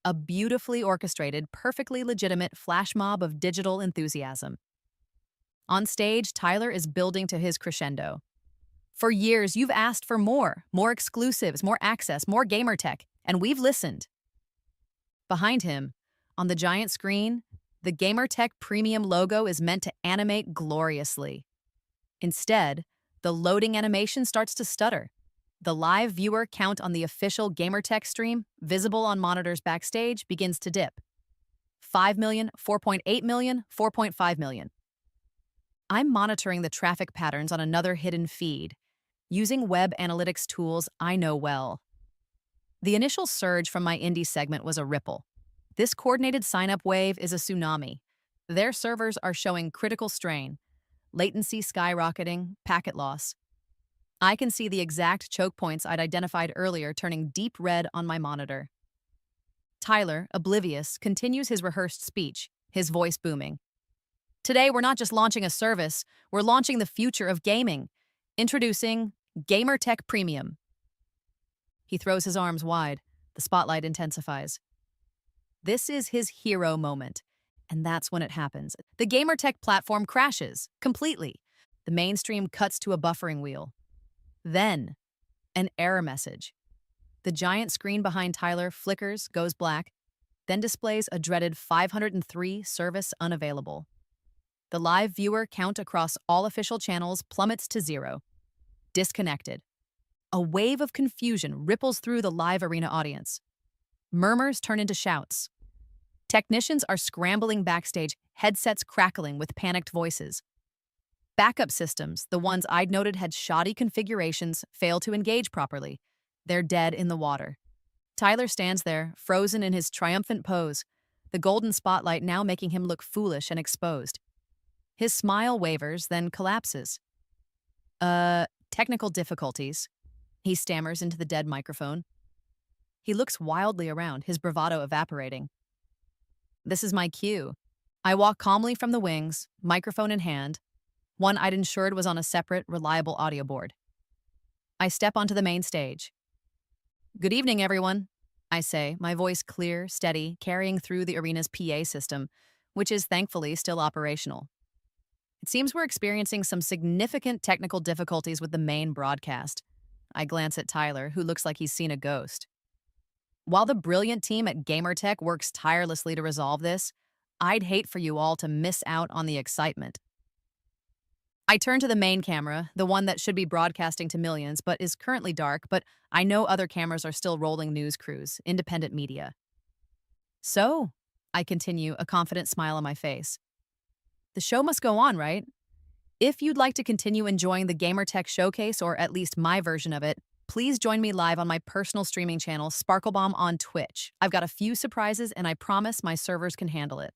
A beautifully orchestrated, perfectly legitimate flash mob of digital enthusiasm. On stage, Tyler is building to his crescendo. "For years, you've asked for more exclusives, more access, more Gamertech, and we've listened." Behind him, on the giant screen, the Gamertech Premium logo is meant to animate gloriously. Instead, the loading animation starts to stutter. The live viewer count on the official Gamertech stream, visible on monitors backstage, begins to dip. 5 million, 4.8 million, 4.5 million. I'm monitoring the traffic patterns on another hidden feed, using web analytics tools I know well. The initial surge from my indie segment was a ripple. This coordinated sign-up wave is a tsunami. Their servers are showing critical strain, latency skyrocketing, packet loss. I can see the exact choke points I'd identified earlier turning deep red on my monitor. Tyler, oblivious, continues his rehearsed speech, his voice booming. Today, we're not just launching a service, we're launching the future of gaming. Introducing GamerTech Premium. He throws his arms wide. The spotlight intensifies. This is his hero moment. And that's when it happens. The GamerTech platform crashes completely. The mainstream cuts to a buffering wheel. Then, an error message. The giant screen behind Tyler flickers, goes black, then displays a dreaded 503 service unavailable. The live viewer count across all official channels plummets to 0. Disconnected. A wave of confusion ripples through the live arena audience. Murmurs turn into shouts. Technicians are scrambling backstage, headsets crackling with panicked voices. Backup systems, the ones I'd noted had shoddy configurations, fail to engage properly. They're dead in the water. Tyler stands there, frozen in his triumphant pose, the golden spotlight now making him look foolish and exposed. His smile wavers, then collapses. Technical difficulties. He stammers into the dead microphone. He looks wildly around, his bravado evaporating. This is my cue. I walk calmly from the wings, microphone in hand. One I'd ensured was on a separate, reliable audio board. I step onto the main stage. Good evening, everyone, I say, my voice clear, steady, carrying through the arena's PA system, which is thankfully still operational. It seems we're experiencing some significant technical difficulties with the main broadcast. I glance at Tyler, who looks like he's seen a ghost. While the brilliant team at GamerTech works tirelessly to resolve this, I'd hate for you all to miss out on the excitement. I turn to the main camera, the one that should be broadcasting to millions but is currently dark, but I know other cameras are still rolling news crews, independent media. So, I continue, a confident smile on my face. The show must go on, right? If you'd like to continue enjoying the GamerTech showcase, or at least my version of it, please join me live on my personal streaming channel, Sparklebomb on Twitch. I've got a few surprises and I promise my servers can handle it.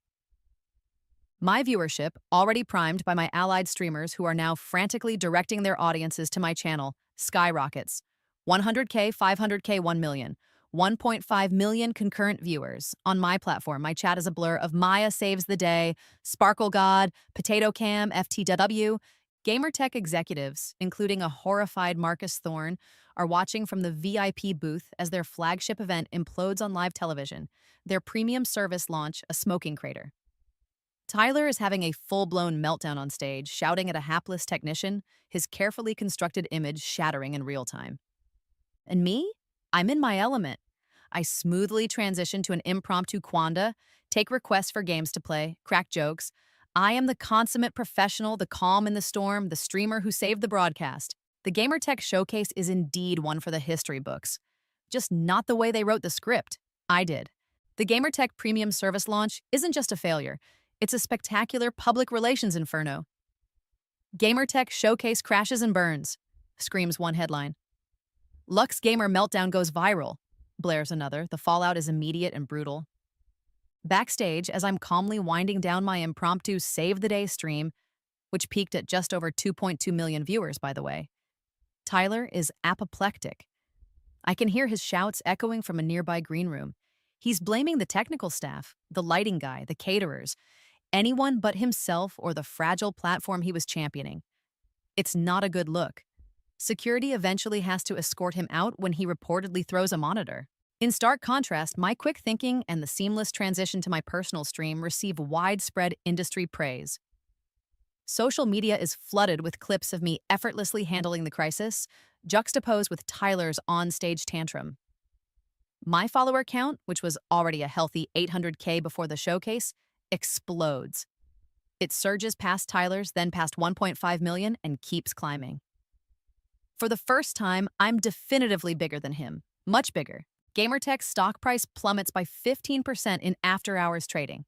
My viewership, already primed by my allied streamers who are now frantically directing their audiences to my channel, skyrockets. 100K, 500K, 1 million. 1.5 million concurrent viewers. On my platform, my chat is a blur of Maya Saves the Day, Sparkle God, Potato Cam, FTW. GamerTech executives, including a horrified Marcus Thorne, are watching from the VIP booth as their flagship event implodes on live television, their premium service launch a smoking crater. Tyler is having a full-blown meltdown on stage, shouting at a hapless technician, his carefully constructed image shattering in real time. And me? I'm in my element. I smoothly transition to an impromptu quanda, take requests for games to play, crack jokes. I am the consummate professional, the calm in the storm, the streamer who saved the broadcast. The GamerTech showcase is indeed one for the history books. Just not the way they wrote the script. I did. The GamerTech Premium service launch isn't just a failure. It's a spectacular public relations inferno. GamerTech showcase crashes and burns, screams one headline. Lux Gamer meltdown goes viral, blares another. The fallout is immediate and brutal. Backstage, as I'm calmly winding down my impromptu Save the Day stream, which peaked at just over 2.2 million viewers, by the way, Tyler is apoplectic. I can hear his shouts echoing from a nearby green room. He's blaming the technical staff, the lighting guy, the caterers, anyone but himself or the fragile platform he was championing. It's not a good look. Security eventually has to escort him out when he reportedly throws a monitor. In stark contrast, my quick thinking and the seamless transition to my personal stream receive widespread industry praise. Social media is flooded with clips of me effortlessly handling the crisis, juxtaposed with Tyler's on-stage tantrum. My follower count, which was already a healthy 800K before the showcase, explodes. It surges past Tyler's, then past 1.5 million, and keeps climbing. For the first time, I'm definitively bigger than him. Much bigger. GamerTech's stock price plummets by 15% in after-hours trading.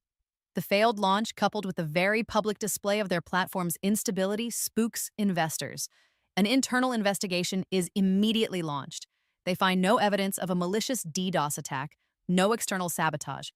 The failed launch, coupled with the very public display of their platform's instability, spooks investors. An internal investigation is immediately launched. They find no evidence of a malicious DDoS attack, no external sabotage.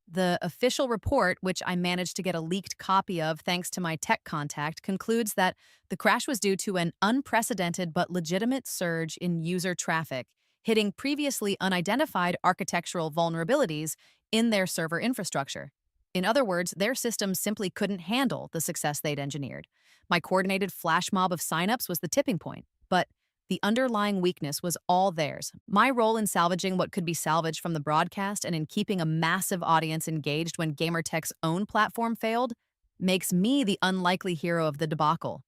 The official report, which I managed to get a leaked copy of thanks to my tech contact, concludes that the crash was due to an unprecedented but legitimate surge in user traffic, hitting previously unidentified architectural vulnerabilities in their server infrastructure. In other words, their systems simply couldn't handle the success they'd engineered. My coordinated flash mob of signups was the tipping point, but the underlying weakness was all theirs. My role in salvaging what could be salvaged from the broadcast and in keeping a massive audience engaged when Gamertech's own platform failed makes me the unlikely hero of the debacle.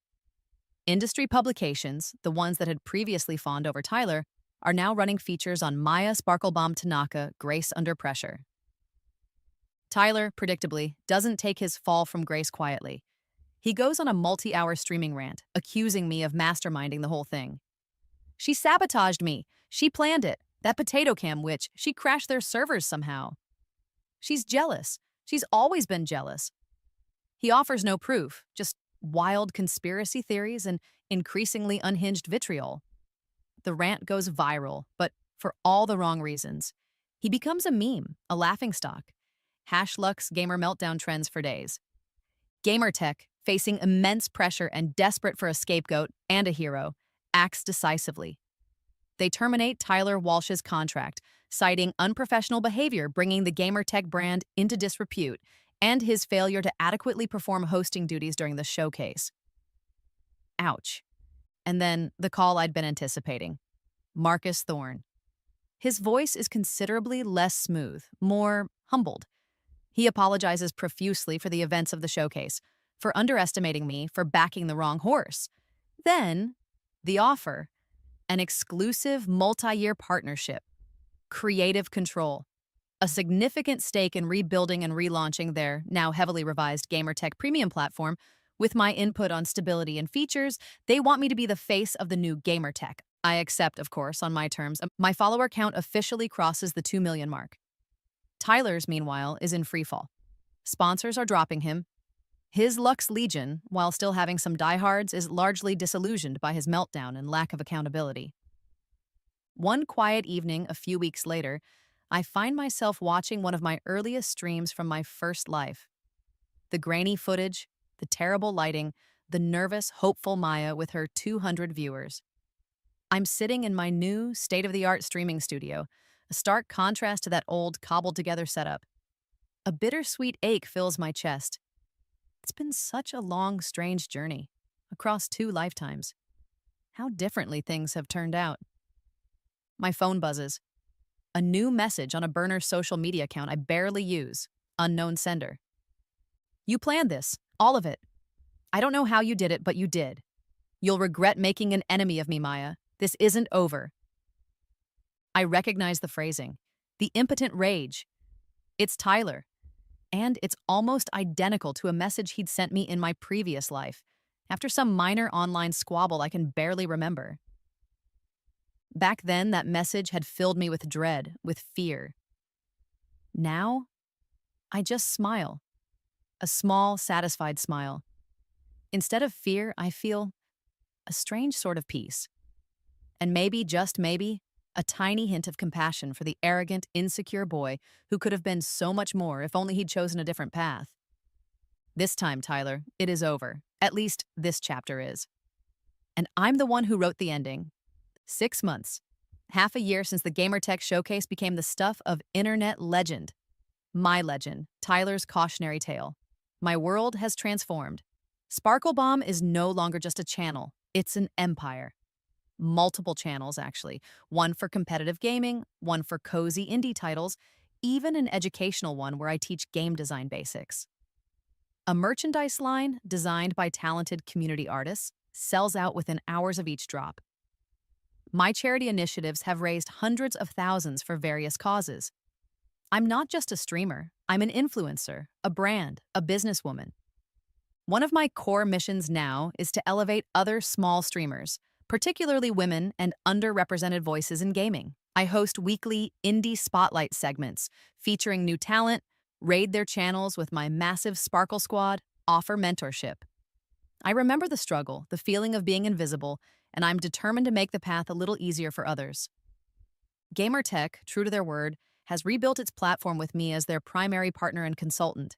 Industry publications, the ones that had previously fawned over Tyler, are now running features on Maya Sparklebomb Tanaka, Grace Under Pressure. Tyler, predictably, doesn't take his fall from grace quietly. He goes on a multi-hour streaming rant, accusing me of masterminding the whole thing. She sabotaged me. She planned it. That potato cam witch, she crashed their servers somehow. She's jealous. She's always been jealous. He offers no proof, just wild conspiracy theories and increasingly unhinged vitriol. The rant goes viral, but for all the wrong reasons. He becomes a meme, a laughingstock. Hashlux gamer meltdown trends for days. Gamertech, facing immense pressure and desperate for a scapegoat and a hero, acts decisively. They terminate Tyler Walsh's contract, citing unprofessional behavior bringing the Gamertech brand into disrepute and his failure to adequately perform hosting duties during the showcase. Ouch. And then the call I'd been anticipating. Marcus Thorne. His voice is considerably less smooth, more humbled. He apologizes profusely for the events of the showcase, for underestimating me, for backing the wrong horse. Then, the offer, an exclusive multi-year partnership, creative control, a significant stake in rebuilding and relaunching their now heavily revised Gamertech premium platform. With my input on stability and features, they want me to be the face of the new Gamertech. I accept, of course, on my terms. My follower count officially crosses the 2 million mark. Tyler's, meanwhile, is in freefall. Sponsors are dropping him. His Lux Legion, while still having some diehards, is largely disillusioned by his meltdown and lack of accountability. One quiet evening a few weeks later, I find myself watching one of my earliest streams from my first life. The grainy footage, the terrible lighting, the nervous, hopeful Maya with her 200 viewers. I'm sitting in my new, state-of-the-art streaming studio, a stark contrast to that old, cobbled-together setup. A bittersweet ache fills my chest. It's been such a long, strange journey, across 2 lifetimes. How differently things have turned out. My phone buzzes. A new message on a burner social media account I barely use. Unknown sender. You planned this, all of it. I don't know how you did it, but you did. You'll regret making an enemy of me, Maya. This isn't over. I recognize the phrasing. The impotent rage. It's Tyler. And it's almost identical to a message he'd sent me in my previous life, after some minor online squabble I can barely remember. Back then, that message had filled me with dread, with fear. Now, I just smile. A small, satisfied smile. Instead of fear, I feel a strange sort of peace. And maybe, just maybe, a tiny hint of compassion for the arrogant, insecure boy who could have been so much more if only he'd chosen a different path. This time, Tyler, it is over. At least this chapter is. And I'm the one who wrote the ending. 6 months. Half a year since the Gamertech showcase became the stuff of internet legend. My legend, Tyler's cautionary tale. My world has transformed. Sparklebomb is no longer just a channel. It's an empire. Multiple channels, actually. One for competitive gaming, one for cozy indie titles, even an educational one where I teach game design basics. A merchandise line designed by talented community artists sells out within hours of each drop. My charity initiatives have raised hundreds of thousands for various causes. I'm not just a streamer. I'm an influencer, a brand, a businesswoman. One of my core missions now is to elevate other small streamers, particularly women and underrepresented voices in gaming. I host weekly indie spotlight segments featuring new talent, raid their channels with my massive Sparkle Squad, offer mentorship. I remember the struggle, the feeling of being invisible, and I'm determined to make the path a little easier for others. Gamertech, true to their word, has rebuilt its platform with me as their primary partner and consultant.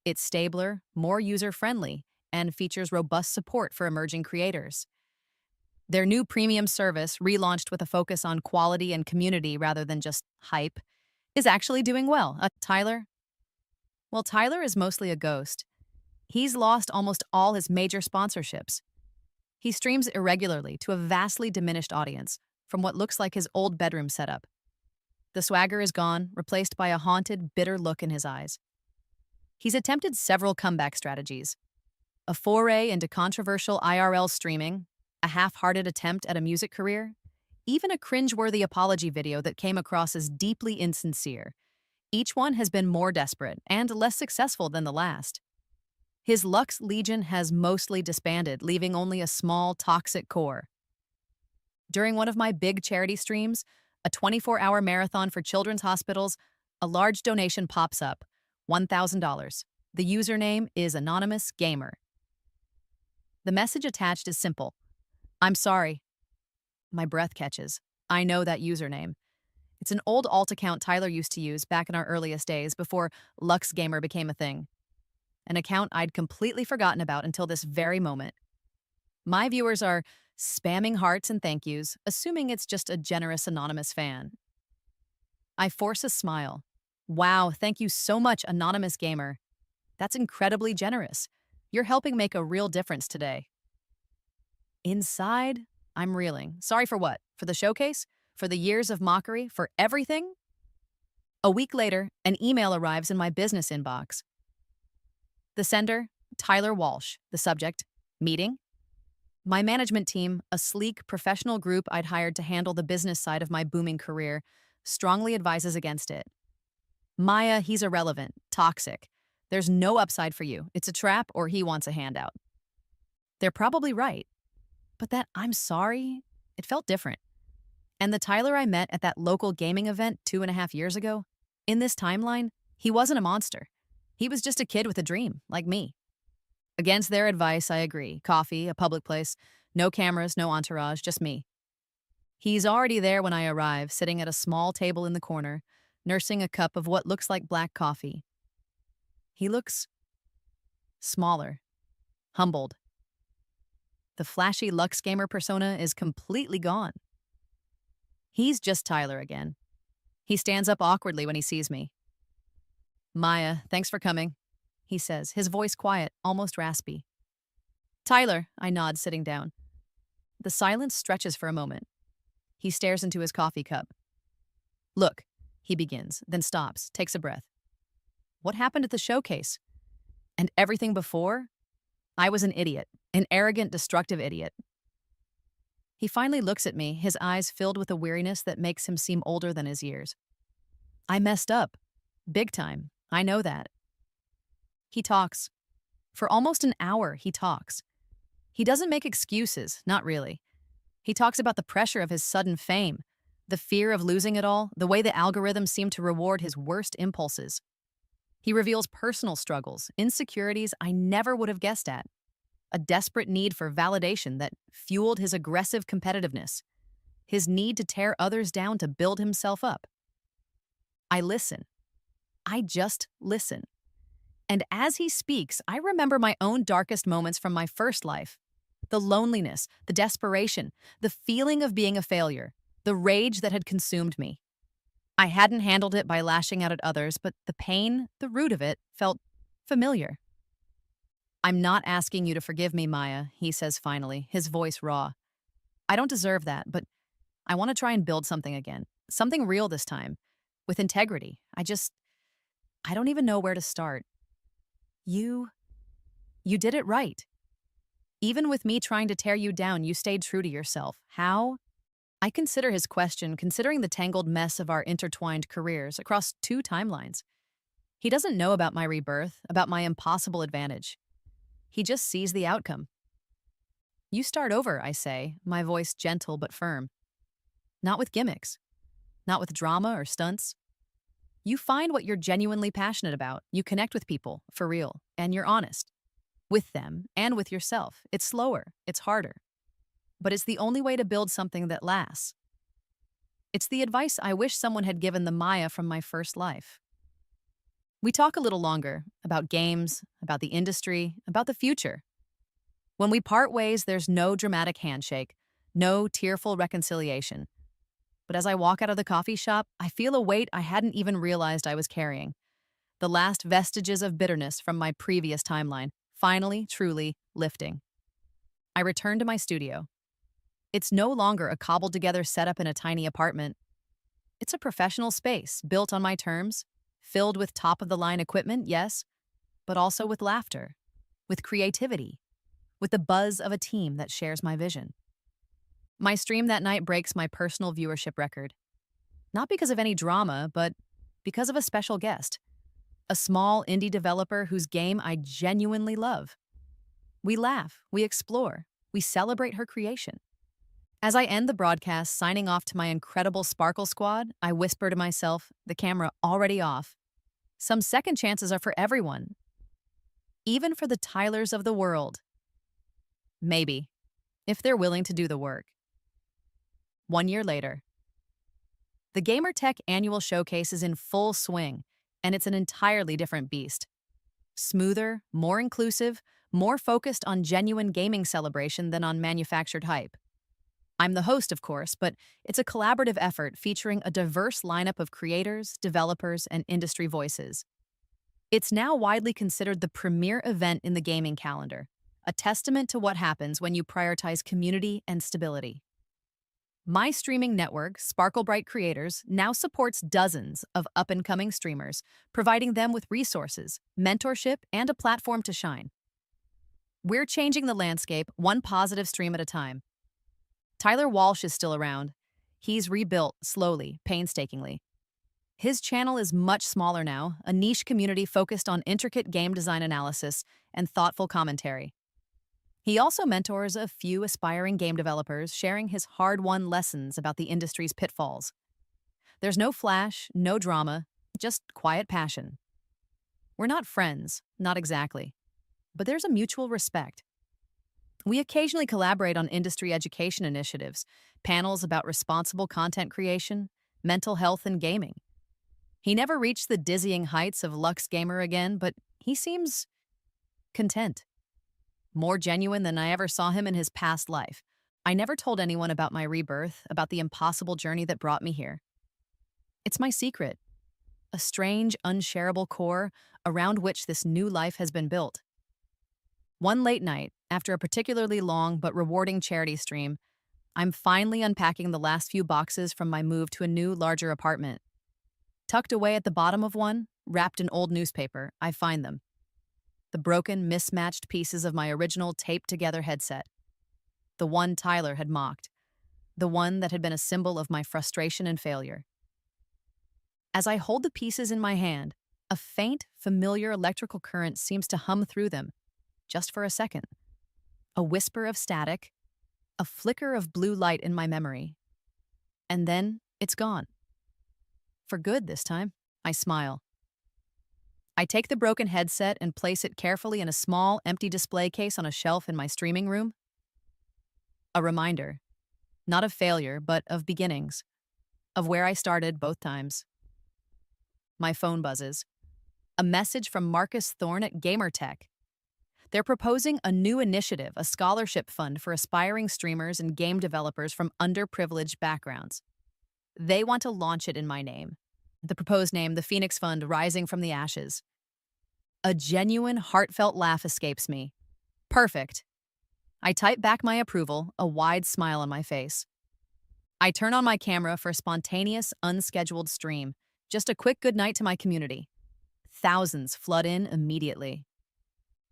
It's stabler, more user-friendly, and features robust support for emerging creators. Their new premium service, relaunched with a focus on quality and community rather than just hype, is actually doing well. Tyler? Well, Tyler is mostly a ghost. He's lost almost all his major sponsorships. He streams irregularly to a vastly diminished audience from what looks like his old bedroom setup. The swagger is gone, replaced by a haunted, bitter look in his eyes. He's attempted several comeback strategies: a foray into controversial IRL streaming, a half-hearted attempt at a music career, even a cringeworthy apology video that came across as deeply insincere. Each one has been more desperate and less successful than the last. His Lux Legion has mostly disbanded, leaving only a small, toxic core. During one of my big charity streams, a 24-hour marathon for children's hospitals, a large donation pops up: $1,000. The username is Anonymous Gamer. The message attached is simple: "I'm sorry." My breath catches. I know that username. It's an old alt account Tyler used to use back in our earliest days before Lux Gamer became a thing. An account I'd completely forgotten about until this very moment. My viewers are spamming hearts and thank yous, assuming it's just a generous anonymous fan. I force a smile. Wow, thank you so much, Anonymous Gamer. That's incredibly generous. You're helping make a real difference today. Inside, I'm reeling. Sorry for what? For the showcase? For the years of mockery? For everything? A week later, an email arrives in my business inbox. The sender, Tyler Walsh. The subject, meeting. My management team, a sleek, professional group I'd hired to handle the business side of my booming career, strongly advises against it. Maya, he's irrelevant, toxic. There's no upside for you. It's a trap, or he wants a handout. They're probably right. But that "I'm sorry," it felt different. And the Tyler I met at that local gaming event 2.5 years ago, in this timeline, he wasn't a monster. He was just a kid with a dream, like me. Against their advice, I agree. Coffee, a public place, no cameras, no entourage, just me. He's already there when I arrive, sitting at a small table in the corner, nursing a cup of what looks like black coffee. He looks smaller, humbled. The flashy Lux Gamer persona is completely gone. He's just Tyler again. He stands up awkwardly when he sees me. "Maya, thanks for coming," he says, his voice quiet, almost raspy. "Tyler," I nod, sitting down. The silence stretches for a moment. He stares into his coffee cup. "Look," he begins, then stops, takes a breath. "What happened at the showcase? And everything before? I was an idiot, an arrogant, destructive idiot." He finally looks at me, his eyes filled with a weariness that makes him seem older than his years. "I messed up. Big time. I know that." He talks. For almost an hour, he talks. He doesn't make excuses, not really. He talks about the pressure of his sudden fame, the fear of losing it all, the way the algorithms seem to reward his worst impulses. He reveals personal struggles, insecurities I never would have guessed at, a desperate need for validation that fueled his aggressive competitiveness, his need to tear others down to build himself up. I listen. I just listen. And as he speaks, I remember my own darkest moments from my first life. The loneliness, the desperation, the feeling of being a failure, the rage that had consumed me. I hadn't handled it by lashing out at others, but the pain, the root of it, felt familiar. "I'm not asking you to forgive me, Maya," he says finally, his voice raw. "I don't deserve that, but I want to try and build something again. Something real this time, with integrity. I don't even know where to start. You did it right. Even with me trying to tear you down, you stayed true to yourself. How?" I consider his question, considering the tangled mess of our intertwined careers across 2 timelines. He doesn't know about my rebirth, about my impossible advantage. He just sees the outcome. "You start over," I say, my voice gentle but firm. "Not with gimmicks. Not with drama or stunts. You find what you're genuinely passionate about. You connect with people, for real, and you're honest. With them and with yourself. It's slower. It's harder. But it's the only way to build something that lasts. It's the advice I wish someone had given the Maya from my first life." We talk a little longer about games, about the industry, about the future. When we part ways, there's no dramatic handshake, No tearful reconciliation. But as I walk out of the coffee shop, I feel a weight I hadn't even realized I was carrying. The last vestiges of bitterness from my previous timeline, finally, truly lifting. I return to my studio. It's no longer a cobbled together setup in a tiny apartment. It's a professional space built on my terms, filled with top of the line equipment, yes, but also with laughter, with creativity, with the buzz of a team that shares my vision. My stream that night breaks my personal viewership record, not because of any drama, but because of a special guest, a small indie developer whose game I genuinely love. We laugh, we explore, we celebrate her creation. As I end the broadcast, signing off to my incredible Sparkle Squad, I whisper to myself, the camera already off. Some second chances are for everyone, even for the Tylers of the world. Maybe, if they're willing to do the work. 1 year later, the GamerTech annual showcase is in full swing, and it's an entirely different beast. Smoother, more inclusive, more focused on genuine gaming celebration than on manufactured hype. I'm the host, of course, but it's a collaborative effort featuring a diverse lineup of creators, developers, and industry voices. It's now widely considered the premier event in the gaming calendar, a testament to what happens when you prioritize community and stability. My streaming network, Sparklebright Creators, now supports dozens of up-and-coming streamers, providing them with resources, mentorship, and a platform to shine. We're changing the landscape one positive stream at a time. Tyler Walsh is still around. He's rebuilt slowly, painstakingly. His channel is much smaller now, a niche community focused on intricate game design analysis and thoughtful commentary. He also mentors a few aspiring game developers, sharing his hard-won lessons about the industry's pitfalls. There's no flash, no drama, just quiet passion. We're not friends, not exactly, but there's a mutual respect. We occasionally collaborate on industry education initiatives, panels about responsible content creation, mental health, and gaming. He never reached the dizzying heights of Lux Gamer again, but he seems content. More genuine than I ever saw him in his past life. I never told anyone about my rebirth, about the impossible journey that brought me here. It's my secret, a strange, unshareable core around which this new life has been built. One late night, after a particularly long but rewarding charity stream, I'm finally unpacking the last few boxes from my move to a new, larger apartment. Tucked away at the bottom of one, wrapped in old newspaper, I find them. The broken, mismatched pieces of my original taped-together headset. The one Tyler had mocked. The one that had been a symbol of my frustration and failure. As I hold the pieces in my hand, a faint, familiar electrical current seems to hum through them, just for a second. A whisper of static, a flicker of blue light in my memory. And then it's gone. For good this time, I smile. I take the broken headset and place it carefully in a small, empty display case on a shelf in my streaming room. A reminder, not of failure, but of beginnings, of where I started both times. My phone buzzes. A message from Marcus Thorne at GamerTech. They're proposing a new initiative, a scholarship fund for aspiring streamers and game developers from underprivileged backgrounds. They want to launch it in my name. The proposed name, the Phoenix Fund Rising from the Ashes. A genuine, heartfelt laugh escapes me. Perfect. I type back my approval, a wide smile on my face. I turn on my camera for a spontaneous, unscheduled stream. Just a quick goodnight to my community. Thousands flood in immediately.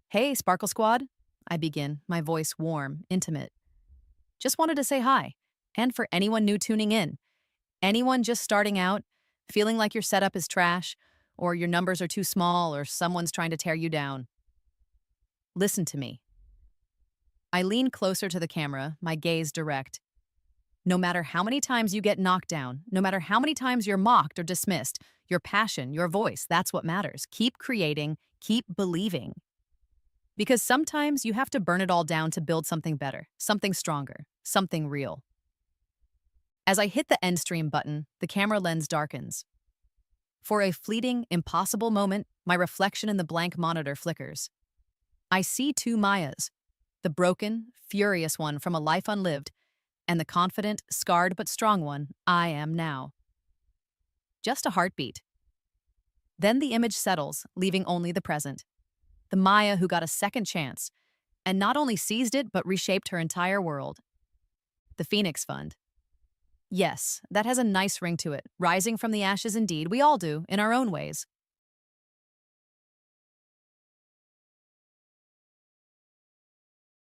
Hey, Sparkle Squad, I begin, my voice warm, intimate. Just wanted to say hi, and for anyone new tuning in, anyone just starting out, feeling like your setup is trash, or your numbers are too small, or someone's trying to tear you down. Listen to me. I lean closer to the camera, my gaze direct. No matter how many times you get knocked down, no matter how many times you're mocked or dismissed, your passion, your voice, that's what matters. Keep creating, keep believing. Because sometimes you have to burn it all down to build something better, something stronger, something real. As I hit the end stream button, the camera lens darkens. For a fleeting, impossible moment, my reflection in the blank monitor flickers. I see two Mayas, the broken, furious one from a life unlived, and the confident, scarred but strong one I am now. Just a heartbeat. Then the image settles, leaving only the present. The Maya who got a second chance, and not only seized it but reshaped her entire world. The Phoenix Fund. Yes, that has a nice ring to it. Rising from the ashes indeed, we all do, in our own ways.